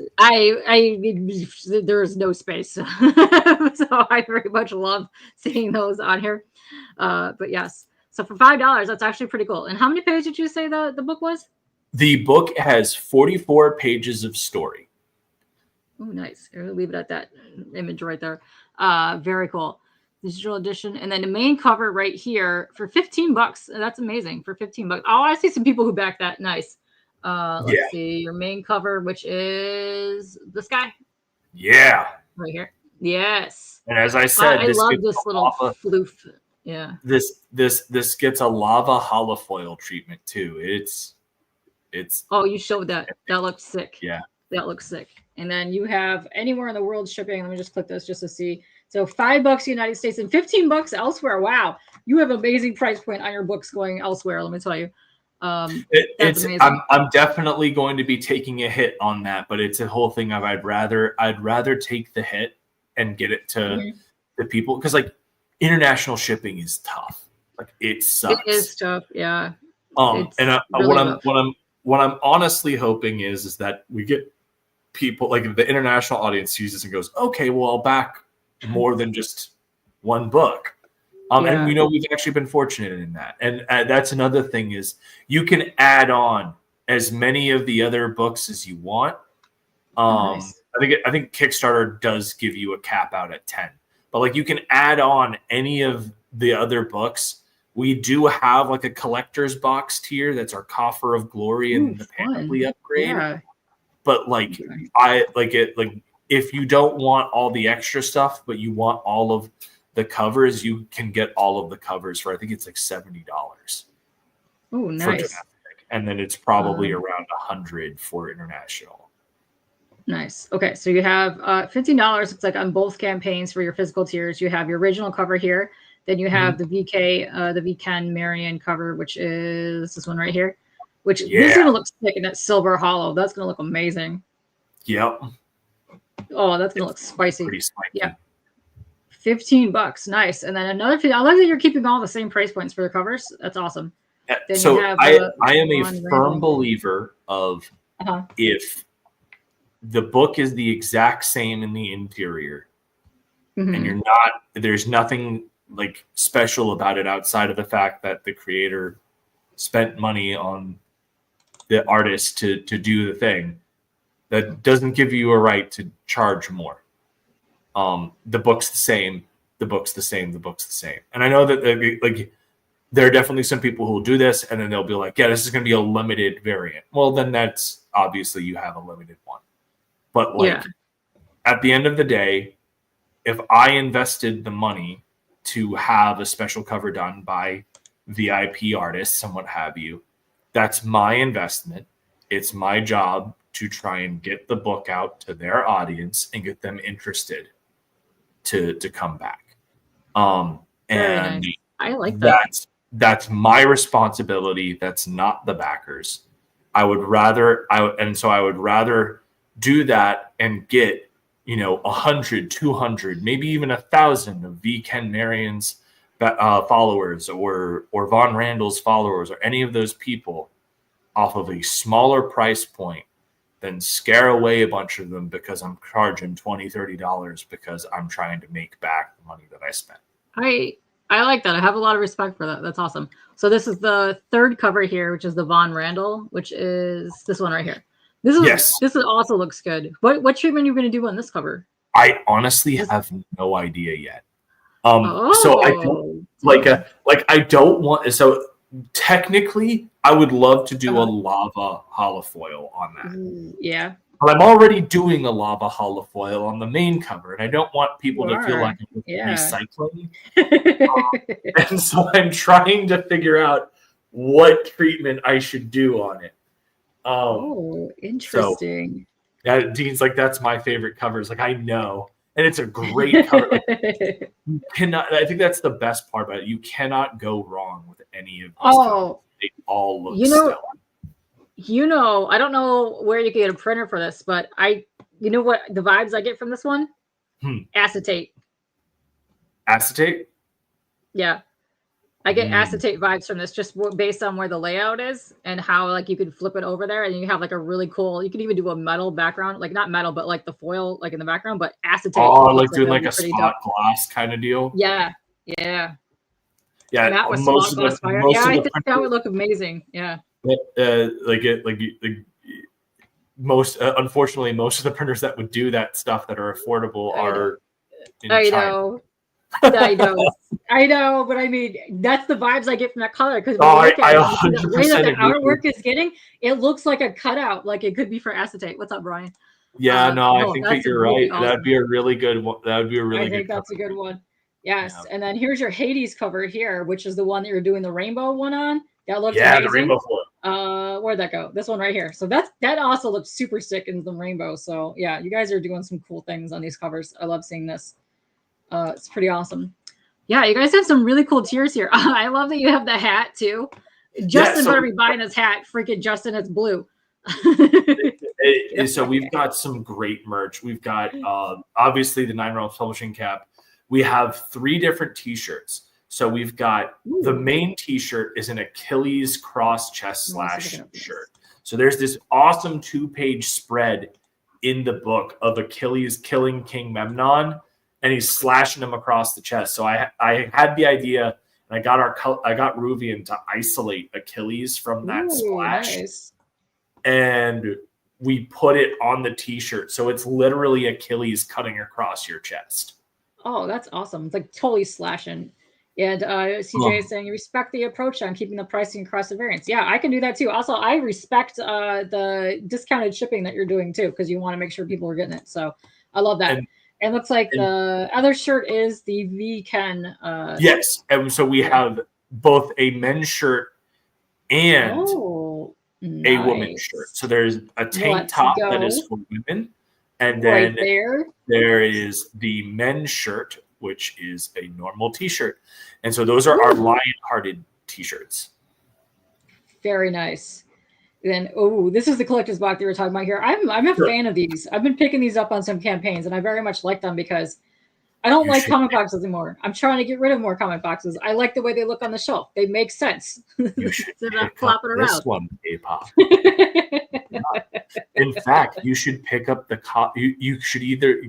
there is no space, so I very much love seeing those on here. But yes, so for $5, that's actually pretty cool. And how many pages did you say the book was? The book has 44 pages of story. Oh, nice. I'll leave it at that image right there. Very cool. Digital edition, and then the main cover right here for $15. That's amazing for $15. Oh, I see some people who back that. Nice. Let's see your main cover, which is this guy. Yeah. Right here. Yes. And as I said, I love this little floof. Yeah. This gets a lava holofoil treatment too. It's. Oh, you showed that. That looks sick. Yeah. That looks sick. And then you have anywhere in the world shipping. Let me just click this just to see. So $5 United States and $15 elsewhere. Wow, you have amazing price point on your books going elsewhere. Let me tell you, that's amazing. I'm definitely going to be taking a hit on that, but it's a whole thing of I'd rather take the hit and get it to the people, because like international shipping is tough. Like it sucks. It is tough. Yeah. And really what I'm honestly hoping is that we get people like the international audience sees this and goes, okay, well, I'll back more than just one book. And we know we've actually been fortunate in that. And that's another thing is you can add on as many of the other books as you want. Nice. I think Kickstarter does give you a cap out at 10, but like you can add on any of the other books. We do have like a collector's box tier. That's our Coffer of Glory and the Panoply upgrade. Yeah. But like I like it, like if you don't want all the extra stuff, but you want all of the covers, you can get all of the covers for, I think it's like $70. Oh, nice. And then it's probably around $100 for international. Nice. Okay, so you have $15. It's like on both campaigns for your physical tiers. You have your original cover here. Then you have the VK, the VKen Marion cover, which is this one right here. Which this is gonna look sick in that silver hollow. That's gonna look amazing. Yep. Oh, that's gonna look spicy. Pretty spicy. Yeah. $15. Nice. And then another thing, I like that you're keeping all the same price points for the covers. That's awesome. Then so I am a firm believer of if the book is the exact same in the interior, and there's nothing like special about it outside of the fact that the creator spent money on the artist to do the thing, that doesn't give you a right to charge more. The book's the same. The book's the same. The book's the same. And I know that like there are definitely some people who will do this, and then they'll be like, yeah, this is going to be a limited variant. Well, then that's obviously you have a limited one. But like at the end of the day, if I invested the money to have a special cover done by VIP artists and what have you, that's my investment. It's my job to try and get the book out to their audience and get them interested to come back. And nice. I like that. That's my responsibility. That's not the backers. I would rather do that and get, 100, 200, maybe even 1,000 of V. Ken Marion's followers or Von Randall's followers or any of those people off of a smaller price point than scare away a bunch of them because I'm charging $20, $30 because I'm trying to make back the money that I spent. I like that. I have a lot of respect for that. That's awesome. So this is the third cover here, which is the Von Randall, which is this one right here. This also looks good. What treatment are you going to do on this cover? I honestly have no idea yet. So I don't I don't want. So technically, I would love to do a lava holofoil on that. Yeah. But I'm already doing a lava holofoil on the main cover, and I don't want people to feel like I'm recycling. And so I'm trying to figure out what treatment I should do on it. Interesting. So, Dean's like, that's my favorite covers. Like, I know. And it's a great cover. Like, I think that's the best part about it. You cannot go wrong with any of these covers. They all look stellar. I don't know where you can get a printer for this, but you know what the vibes I get from this one? Acetate. Acetate? Yeah. I get acetate vibes from this just based on where the layout is and how like you could flip it over there and you have like a really cool, you can even do a metal background, like not metal, but like the foil like in the background, but acetate. Oh, like doing like a spot glass kind of deal? Yeah. Yeah. Yeah. That was spot glass fire. Yeah, I think that would look amazing. Yeah. Unfortunately, most of the printers that would do that stuff that are affordable are in China. I know, but I mean, that's the vibes I get from that color because the way that the artwork is getting, it looks like a cutout, like it could be for acetate. What's up, Brian? Yeah, I think that you're right. Awesome. That'd be a really good one. That would be a really good. I think that's a good one. Yes, and then here's your Hades cover here, which is the one that you're doing the rainbow one on. That looks amazing. The rainbow floor. Where'd that go? This one right here. So that also looks super sick in the rainbow. So yeah, you guys are doing some cool things on these covers. I love seeing this. It's pretty awesome. Yeah, you guys have some really cool tiers here. I love that you have the hat too. Justin better be buying his hat. Freaking Justin, it's blue. So we've got some great merch. We've got obviously the 9 Realms Publishing cap. We have 3 different t-shirts. So we've got the main t-shirt is an Achilles cross chest / shirt. So there's this awesome 2-page spread in the book of Achilles killing King Memnon, and he's slashing him across the chest. So I had the idea, and I got Ruvian to isolate Achilles from that splash, nice. And we put it on the t-shirt, so it's literally Achilles cutting across your chest. Oh, that's awesome! It's like totally slashing. And CJ is saying, you respect the approach on keeping the pricing across the variants. Yeah, I can do that too. Also, I respect the discounted shipping that you're doing too, because you want to make sure people are getting it. So I love that. And it looks like the other shirt is the V. Ken. Yes. And so we have both a men's shirt and a woman's shirt. So there's a tank top that is for women. And then there is the men's shirt, which is a normal t-shirt. And so those are our lion-hearted t-shirts. Very nice. Then, this is the collector's box that we were talking about here. I'm a fan of these. I've been picking these up on some campaigns, and I very much like them because I don't like comic boxes anymore. I'm trying to get rid of more comic boxes. I like the way they look on the shelf. They make sense. You should pick up this one, Kpop. In fact, you should pick up you should either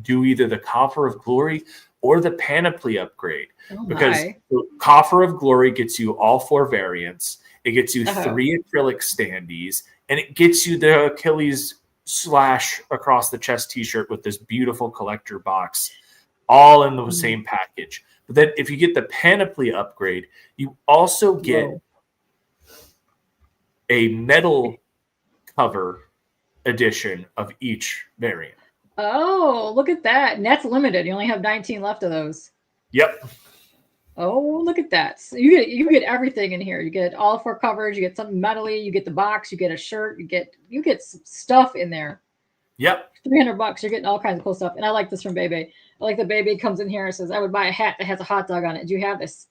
do the Coffer of Glory or the Panoply upgrade, because the Coffer of Glory gets you all 4 variants. It gets you 3 acrylic standees, and it gets you the Achilles slash across the chest t-shirt with this beautiful collector box, all in the same package. But then if you get the panoply upgrade, you also get a metal cover edition of each variant. Oh, look at that. And that's limited. You only have 19 left of those. Yep. Oh, look at that. So you get everything in here. You get all 4 covers, you get something metally, you get the box, you get a shirt, you get some stuff in there. Yep. $300. You're getting all kinds of cool stuff. And I like this from Bebe. I like the Bebe comes in here and says, I would buy a hat that has a hot dog on it. Do you have this?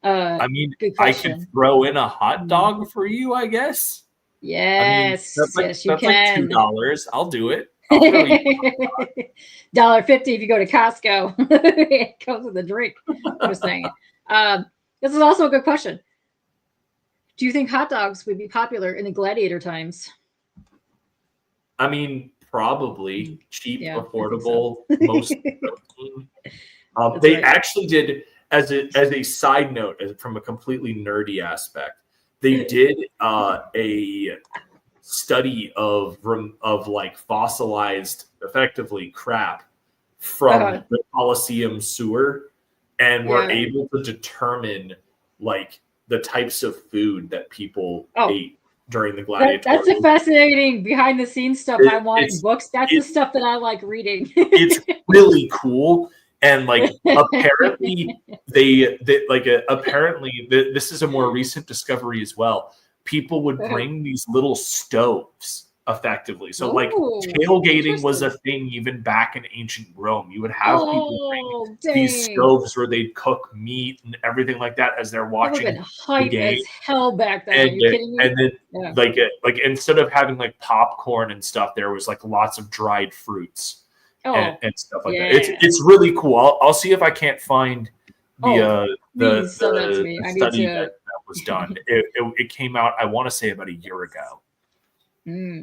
I mean, I could throw in a hot dog for you, I guess. Yes. I mean, yes, you can. Like $2. I'll do it. $1.50 if you go to Costco. It comes with a drink. I'm just saying. This is also a good question. Do you think hot dogs would be popular in the gladiator times? I mean, probably cheap, affordable, most. They actually did, as a side note, from a completely nerdy aspect, they did a study of like fossilized, effectively crap from the Colosseum sewer, and were able to determine like the types of food that people ate during the gladiator. That's the fascinating behind the scenes stuff. I want in books. That's the stuff that I like reading. It's really cool. And like apparently this is a more recent discovery as well. People would bring these little stoves effectively. So like tailgating was a thing even back in ancient Rome. You would have people bring these stoves where they'd cook meat and everything like that as they're watching hype the game. As hell back then. Are you kidding me? And then like instead of having like popcorn and stuff, there was like lots of dried fruits and stuff like that. It's really cool. I'll see if I can't find the study that was done. It came out, I want to say, about a year ago.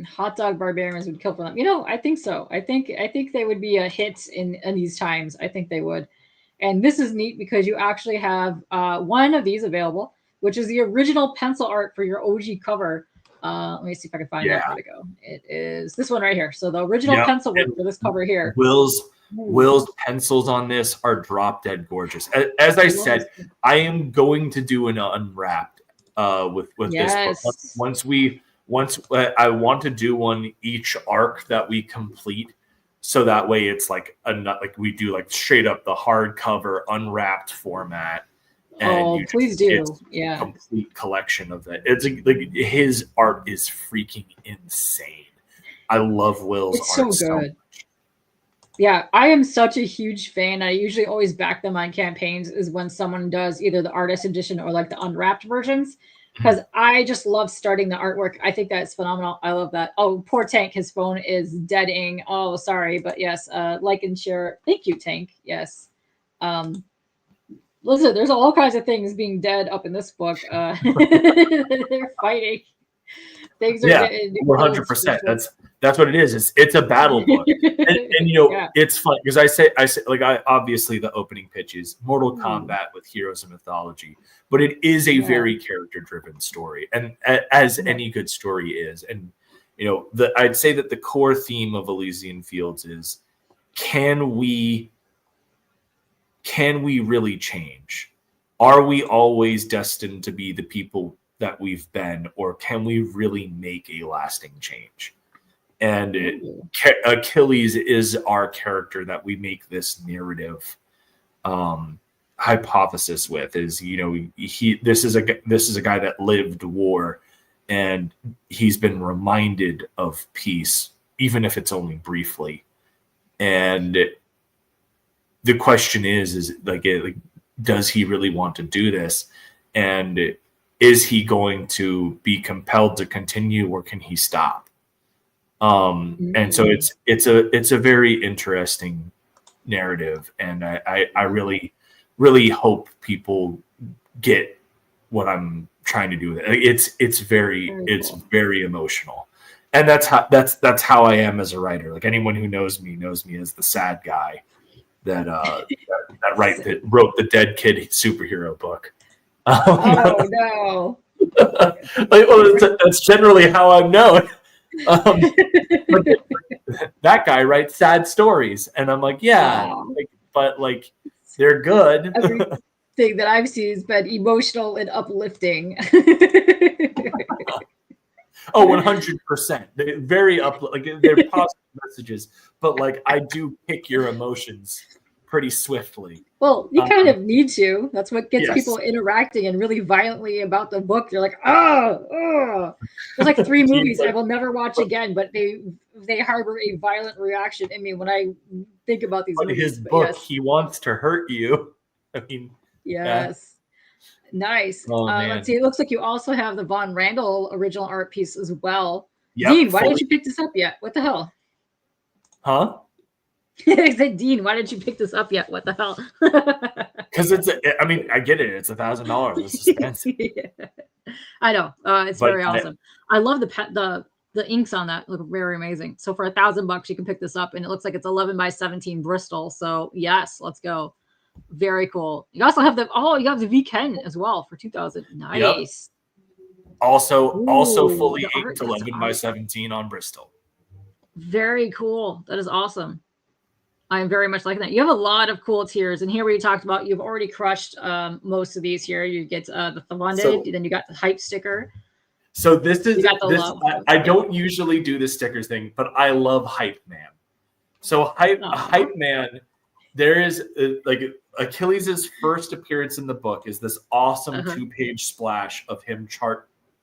Hot dog barbarians would kill for them. I think so. I think they would be a hit in these times. I think they would. And this is neat because you actually have one of these available, which is the original pencil art for your OG cover. Let me see if I can find that. Where to go? It is this one right here. So the original pencil work for this cover here. Will's pencils on this are drop dead gorgeous. As I said, I am going to do an unwrapped with this book. Once I want to do one each arc that we complete, so that way it's like we do like straight up the hardcover unwrapped format. And please do! A complete collection of it. It's like his art is freaking insane. I love Will's art so good. Yeah, I am such a huge fan. I usually always back them on campaigns is when someone does either the artist edition or like the unwrapped versions, because I just love starting the artwork. I think that's phenomenal. I love that. Oh, poor Tank. His phone is deading. Oh, sorry. But yes, like and share. Thank you, Tank. Yes. Listen, there's all kinds of things being dead up in this book. They're fighting. Things are 100%. That's what it is. It's a battle book, and it's fun because I say obviously the opening pitch is Mortal Kombat with heroes of mythology, but it is a very character driven story, and as any good story is, and I'd say that the core theme of Elysian Fields is can we really change? Are we always destined to be the people that we've been, or can we really make a lasting change? And Achilles is our character that we make this narrative hypothesis with. Is this is a guy that lived war, and he's been reminded of peace, even if it's only briefly. And the question is does he really want to do this? And is he going to be compelled to continue, or can he stop? And so it's a very interesting narrative, and I really, really hope people get what I'm trying to do with it. It's very emotional, and that's how I am as a writer. Like anyone who knows me as the sad guy that wrote the Dead Kid superhero book. Oh no! That's generally how I'm known. That guy writes sad stories, and I'm like, but They're good. Everything that I've seen has been emotional and uplifting. Oh, 100%. They're very like they're positive messages, but like I do pick your emotions pretty swiftly. Well, you kind of need to. That's what gets Yes. people interacting and really violently about the book. They're like, oh. There's like 3 movies I will never watch again, but they harbor a violent reaction in me when I think about these movies. His book, He Wants to Hurt You. I mean, yes. Nice. Oh, Let's see. It looks like you also have the Von Randall original art piece as well. Yep, Dean, why didn't you pick this up yet? What the hell? Huh? I said, Dean, why didn't you pick this up yet? What the hell? Because I mean, I get it. It's $1,000. It's expensive. Yeah. I know. It's very awesome. I love the inks on that. Look very amazing. So for $1,000, you can pick this up, and it looks like it's 11 by 17 Bristol. So yes, let's go. Very cool. You also have you have the V-Ken as well for 2,000. Nice. Yep. Also fully inked 11 by 17 on Bristol. Very cool. That is awesome. I'm very much liking that. You have a lot of cool tiers, and here we talked about you've already crushed most of these here. You get the Thawanded, then you got the hype sticker. So this is I don't usually do the stickers thing, but I love Hype Man. So Hype Man, there is like Achilles' first appearance in the book is this awesome 2-page splash of him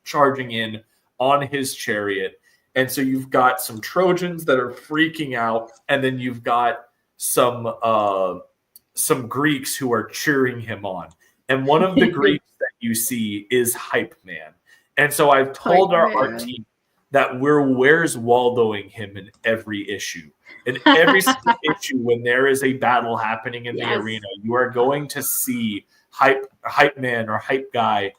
charging in on his chariot. And so you've got some Trojans that are freaking out, and then you've got some Greeks who are cheering him on. And one of the Greeks that you see is Hype Man. And so I've told our art team that we're Where's Waldoing him in every issue. In every single issue, when there is a battle happening in the arena, you are going to see Hype Man or Hype Guy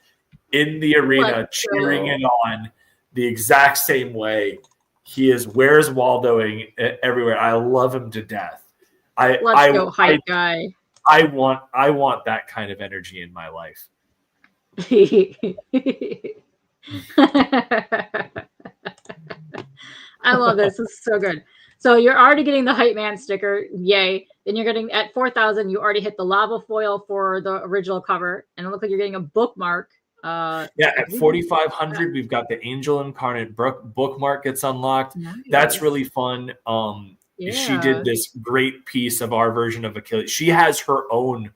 in the arena cheering it on the exact same way. He is Where's Waldoing everywhere. I love him to death. Let's go, Hype Guy. I want that kind of energy in my life. I love this. This is so good. So you're already getting the Hype Man sticker. Yay. Then you're getting at 4,000. You already hit the lava foil for the original cover. And it looks like you're getting a bookmark. At 4,500, we've got the Angel Incarnate bookmark gets unlocked. Nice. That's really fun. She did this great piece of our version of Achilles. She has her own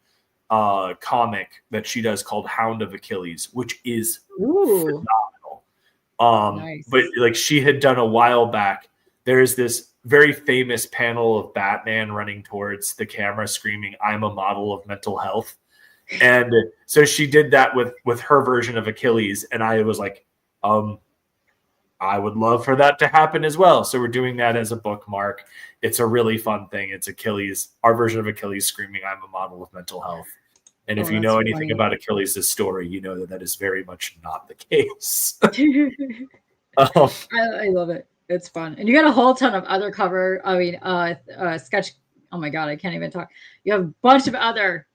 comic that she does called Hound of Achilles, which is phenomenal. Nice. But like she had done a while back, there's this very famous panel of Batman running towards the camera screaming, "I'm a model of mental health." And so she did that with her version of Achilles. And I was like, I would love for that to happen as well. So we're doing that as a bookmark. It's a really fun thing. It's Achilles, our version of Achilles screaming, "I'm a model of mental health." And if you know anything about Achilles' story, you know that is very much not the case. I love it. It's fun. And you got a whole ton of other sketch. Oh my God, I can't even talk. You have a bunch of other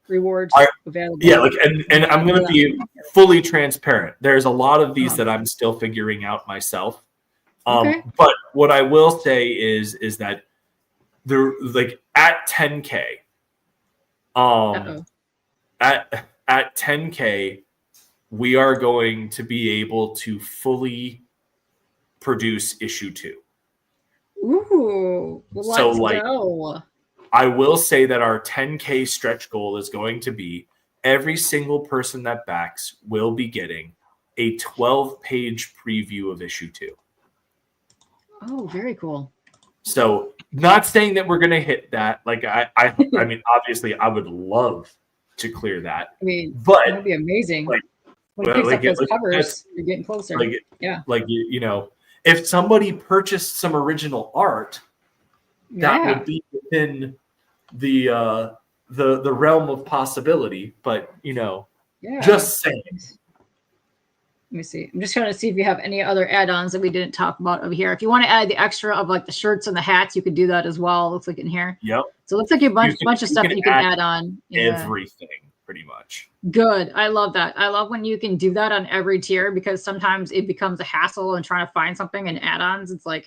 rewards available. Yeah, and I'm going to be fully transparent. There's a lot of these that I'm still figuring out myself. But what I will say is that they're like at 10K. At 10K, we are going to be able to fully produce issue 2. Ooh, let's go. I will say that our 10K stretch goal is going to be every single person that backs will be getting a 12-page preview of issue 2. Oh, very cool. So not saying that we're going to hit that. Like I mean, obviously I would love to clear that. I mean, but that would be amazing. When it picks up those covers, you're getting closer. You know, if somebody purchased some original art, that would be within the realm of possibility. But just saying. Let me see. I'm just trying to see if you have any other add-ons that we didn't talk about over here. If you want to add the extra of like the shirts and the hats, you could do that as well. Looks like in here. Yep. So it looks like a bunch of stuff that you can add on. Everything, pretty much. Good. I love that. I love when you can do that on every tier because sometimes it becomes a hassle and trying to find something and add-ons. It's like.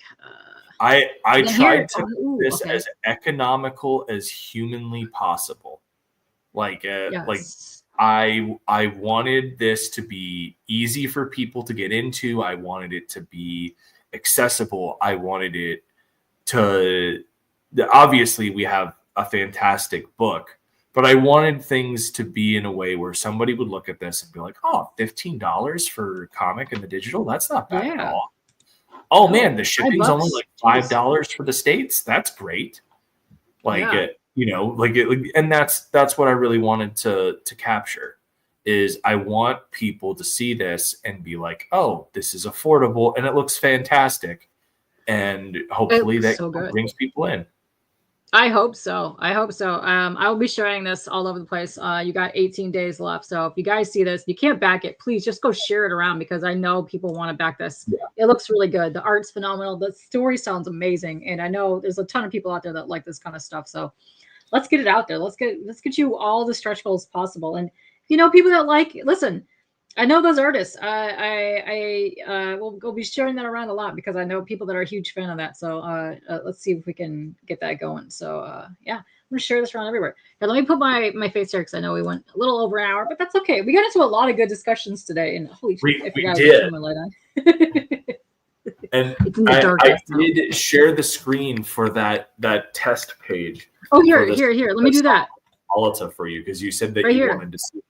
I tried to make this as economical as humanly possible. Like Yes. I wanted this to be easy for people to get into. I wanted it to be accessible. I wanted it to, obviously we have a fantastic book, but I wanted things to be in a way where somebody would look at this and be like, oh, $15 for comic in the digital? That's not bad at all. Oh man, the shipping's only like $5 for the States. That's great. Like and that's what I really wanted to capture is I want people to see this and be like, oh, this is affordable and it looks fantastic. And hopefully that brings people in. I hope so. I will be sharing this all over the place. You got 18 days left. So if you guys see this, you can't back it. Please just go share it around because I know people want to back this. Yeah. It looks really good. The art's phenomenal. The story sounds amazing. And I know there's a ton of people out there that like this kind of stuff. So let's get it out there. Let's get you all the stretch goals possible. And people that listen, I know those artists. I will be sharing that around a lot because I know people that are a huge fan of that. So let's see if we can get that going. So I'm gonna share this around everywhere. Here, let me put my face here because I know we went a little over an hour, but that's okay. We got into a lot of good discussions today, and holy shit, we did. Turn my light on. And I did share the screen for that test page. Oh, here. Let me do that. Hippolyta for you because you said that you wanted to see.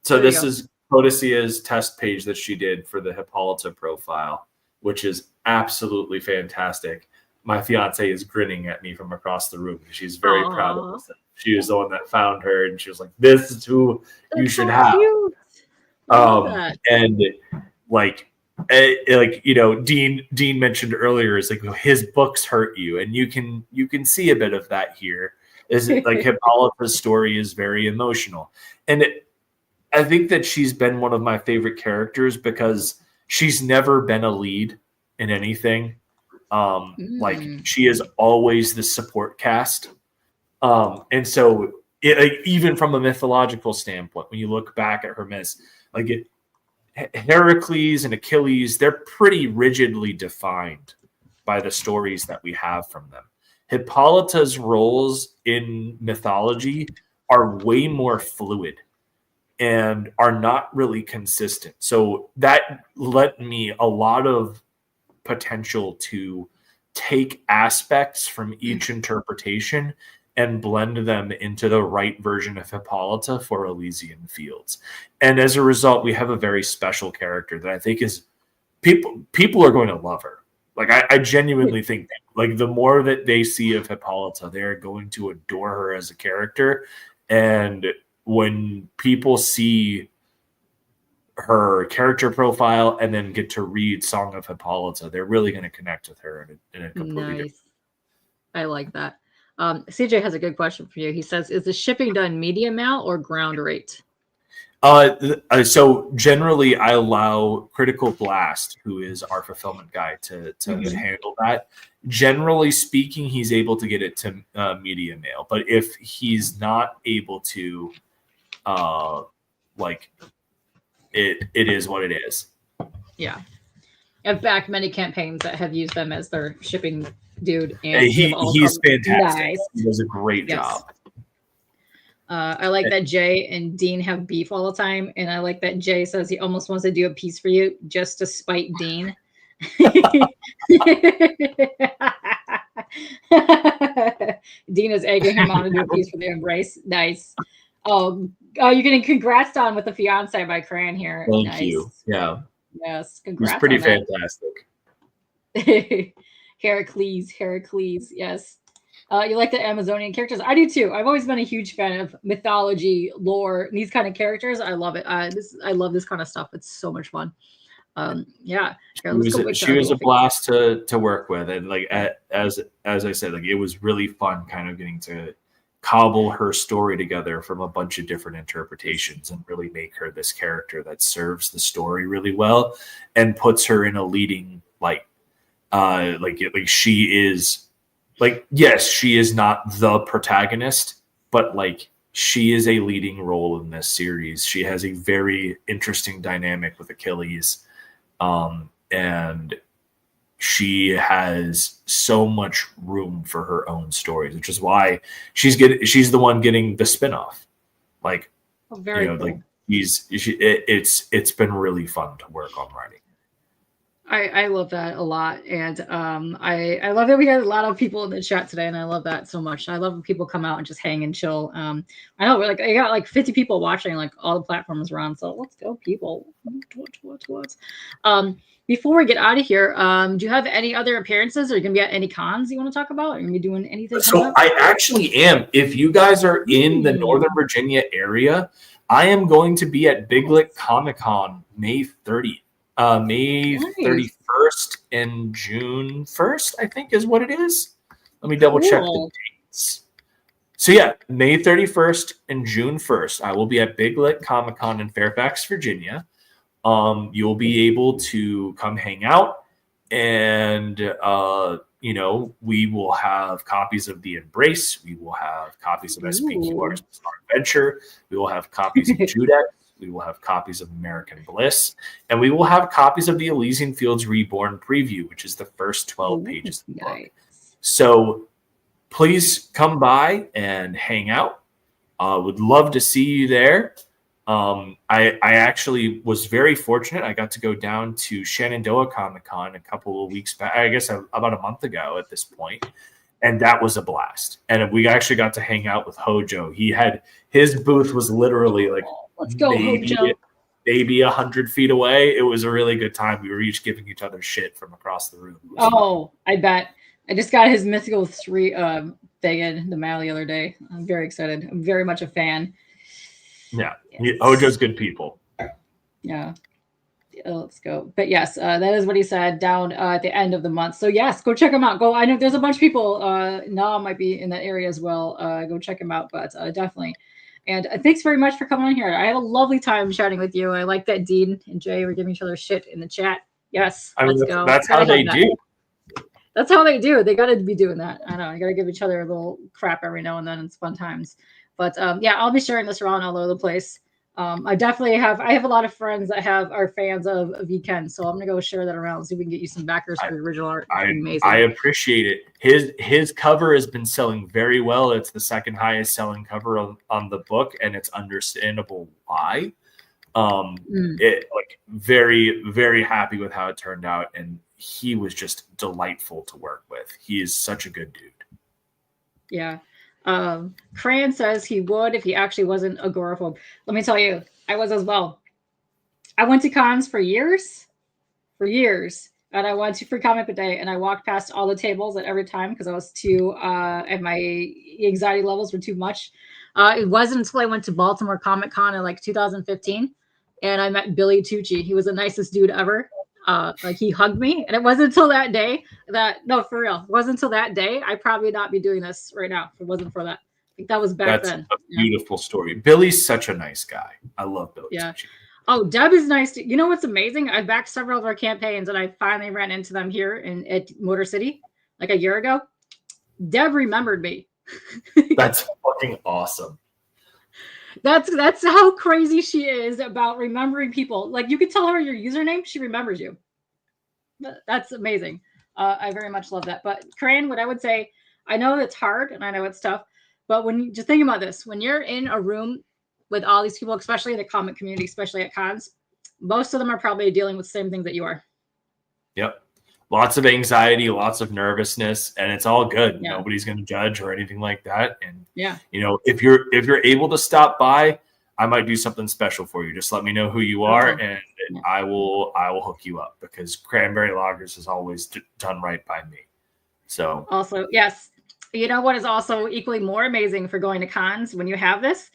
So this is Codicia's test page that she did for the Hippolyta profile, which is absolutely fantastic. My fiance is grinning at me from across the room. She's very proud of herself. She was the one that found her, and she was like, "This is who you should have." And Dean mentioned earlier, is like his books hurt you, and you can see a bit of that here. Is it like Hippolyta's story is very emotional, and I think that she's been one of my favorite characters because she's never been a lead in anything. Like she is always the support cast. And so even from a mythological standpoint, when you look back at her myths, Heracles and Achilles, they're pretty rigidly defined by the stories that we have from them. Hippolyta's roles in mythology are way more fluid and are not really consistent. So that lent me a lot of potential to take aspects from each interpretation and blend them into the right version of Hippolyta for Elysian Fields. And as a result, we have a very special character that I think is people are going to love her. Like I genuinely think that, the more that they see of Hippolyta, they're going to adore her as a character. And when people see her character profile and then get to read Song of Hippolyta, they're really going to connect with her in a completely different. I like that. CJ has a good question for you. He says, is the shipping done medium mail or ground rate? So generally I allow Critical Blast, who is our fulfillment guy, to handle that. Generally speaking, he's able to get it to medium mail, but if he's not able to, it is what it is. Yeah. I've backed many campaigns that have used them as their shipping dude. And he's fantastic. Nice. He does a great job. I like that Jay and Dean have beef all the time. And I like that Jay says he almost wants to do a piece for you just to spite Dean. Dean is egging him on to do a piece for the Embrace. Nice. You're getting congrats on with the fiance by Cran here. Thank you. Yeah. Yes. Congrats. He's pretty fantastic. Heracles. Yes. You like the Amazonian characters? I do too. I've always been a huge fan of mythology, lore, these kind of characters. I love it. I love this kind of stuff. It's so much fun. Here, she was a blast to work with, and as I said, it was really fun kind of getting to cobble her story together from a bunch of different interpretations and really make her this character that serves the story really well and puts her in a leading light. She is yes, she is not the protagonist, but she is a leading role in this series. She has a very interesting dynamic with Achilles. And she has so much room for her own stories, which is why she's the one getting the spinoff. Like, Oh, very cool. like it's been really fun to work on writing. I love that a lot, and I love that we had a lot of people in the chat today, and I love that so much. I love when people come out and just hang and chill. I know I got like 50 people watching, like all the platforms we're on. So let's go, people. What? Before we get out of here, do you have any other appearances? Or are you gonna be at any cons you want to talk about? Are you gonna be doing anything? So I actually am. If you guys are in the Northern Virginia area, I am going to be at Big Lick Comic Con May 30th. May 31st and June 1st, I think is what it is. Let me double check the dates. So yeah, May 31st and June 1st, I will be at Big Lick Comic Con in Fairfax, Virginia. You'll be able to come hang out, and we will have copies of The Embrace. We will have copies of SPQR's Bizarre Adventure. We will have copies of Judex. We will have copies of American Bliss, and we will have copies of the Elysian Fields Reborn preview, which is the first 12 pages of the book. So please come by and hang out. Would love to see you there. I actually was very fortunate. I got to go down to Shenandoah Comic Con a couple of weeks back, I guess about a month ago at this point. And that was a blast. And we actually got to hang out with Hojo. His booth was literally like, let's go, Hojo. Maybe 100 feet away. It was a really good time. We were each giving each other shit from across the room. Oh, I bet. I just got his Mythical 3 thing in the mail the other day. I'm very excited. I'm very much a fan. Yeah. Yes. Hojo's good people. Yeah. Let's go. But yes, that is what he said down at the end of the month. So yes, go check him out. I know there's a bunch of people. Nah might be in that area as well. Go check him out, but definitely. And thanks very much for coming on here. I had a lovely time chatting with you. I like that Dean and Jay were giving each other shit in the chat. Yes, let's go. That's how they do. That's how they do. They got to be doing that. I know. You got to give each other a little crap every now and then. It's fun times. But yeah, I'll be sharing this around all over the place. I definitely have a lot of friends that are fans of Kickin, so I'm gonna go share that around so we can get you some backers for the original art. Amazing. I appreciate it. His cover has been selling very well. It's the second highest selling cover on the book, and it's understandable why. Very, very happy with how it turned out, and he was just delightful to work with. He is such a good dude. Yeah. Cran says he would if he actually wasn't agoraphobe. Let me tell you, I was as well. I went to cons for years, and I went to Free Comic Book Day, and I walked past all the tables at every time because I was too, and my anxiety levels were too much. It wasn't until I went to Baltimore Comic Con in like 2015, and I met Billy Tucci. He was the nicest dude ever. He hugged me, and it wasn't until that day for real. It wasn't until that day. I'd probably not be doing this right now if it wasn't for that. I think that was back then. That's a beautiful story. Billy's such a nice guy. I love Billy. Yeah. Oh, Deb is nice. You know what's amazing? I backed several of our campaigns, and I finally ran into them here at Motor City like a year ago. Deb remembered me. That's fucking awesome. That's how crazy she is about remembering people. Like, you could tell her your username, she remembers you. That's amazing. I very much love that. But Crane, what I would say, I know it's hard and I know it's tough, but when you just think about this, when you're in a room with all these people, especially in the comic community, especially at cons, most of them are probably dealing with the same things that you are. Yep. Lots of anxiety, lots of nervousness, and it's all good. Yeah. Nobody's going to judge or anything like that. And yeah, if you're able to stop by, I might do something special for you. Just let me know who you are, and I will hook you up, because Cranberry Lagers has always done right by me. So also, yes, you know what is also equally more amazing for going to cons when you have this?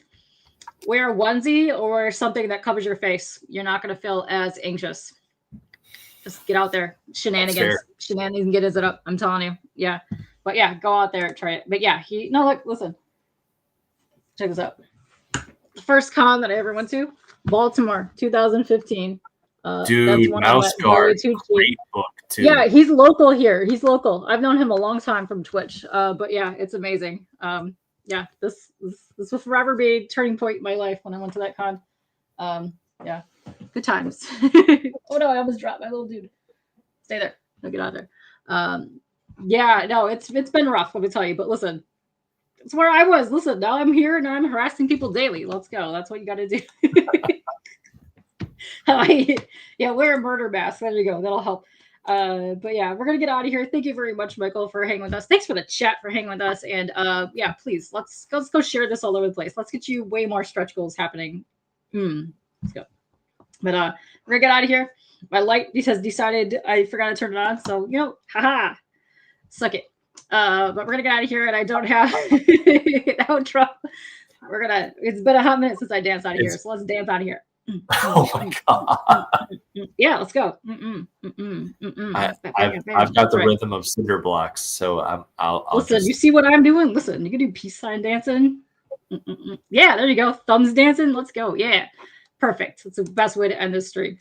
Wear a onesie or something that covers your face. You're not going to feel as anxious. Just get out there, shenanigans get it up. I'm telling you, yeah. But yeah, go out there, try it. But yeah, listen, check this out. The first con that I ever went to, Baltimore, 2015. Dude, Mouse Guard, great book too. Yeah, he's local here. He's local. I've known him a long time from Twitch. But yeah, it's amazing. Yeah, this will forever be a turning point in my life when I went to that con. Yeah. Good times. Oh no, I almost dropped my little dude. Stay there. Don't get out there. Yeah, no, it's been rough, let me tell you. But listen, It's where I was. Listen, now I'm here and I'm harassing people daily. Let's go. That's what you got to do. Yeah, wear a murder mask. There you go. That'll help. But yeah, we're gonna get out of here. Thank you very much, Michael, for hanging with us. Thanks for the chat, for hanging with us. And yeah, please let's go share this all over the place. Let's get you way more stretch goals happening. Let's go. But we're gonna get out of here. My light has decided I forgot to turn it on, so haha, suck it. But we're gonna get out of here, and I don't have outro. It's been a hot minute since I danced out of here, so let's dance out of here. Oh my god! Yeah, let's go. I've got the rhythm of cinder blocks, so I'll listen. You see what I'm doing? Listen, you can do peace sign dancing. Yeah, there you go. Thumbs dancing. Let's go. Yeah, perfect. That's the best way to end this stream.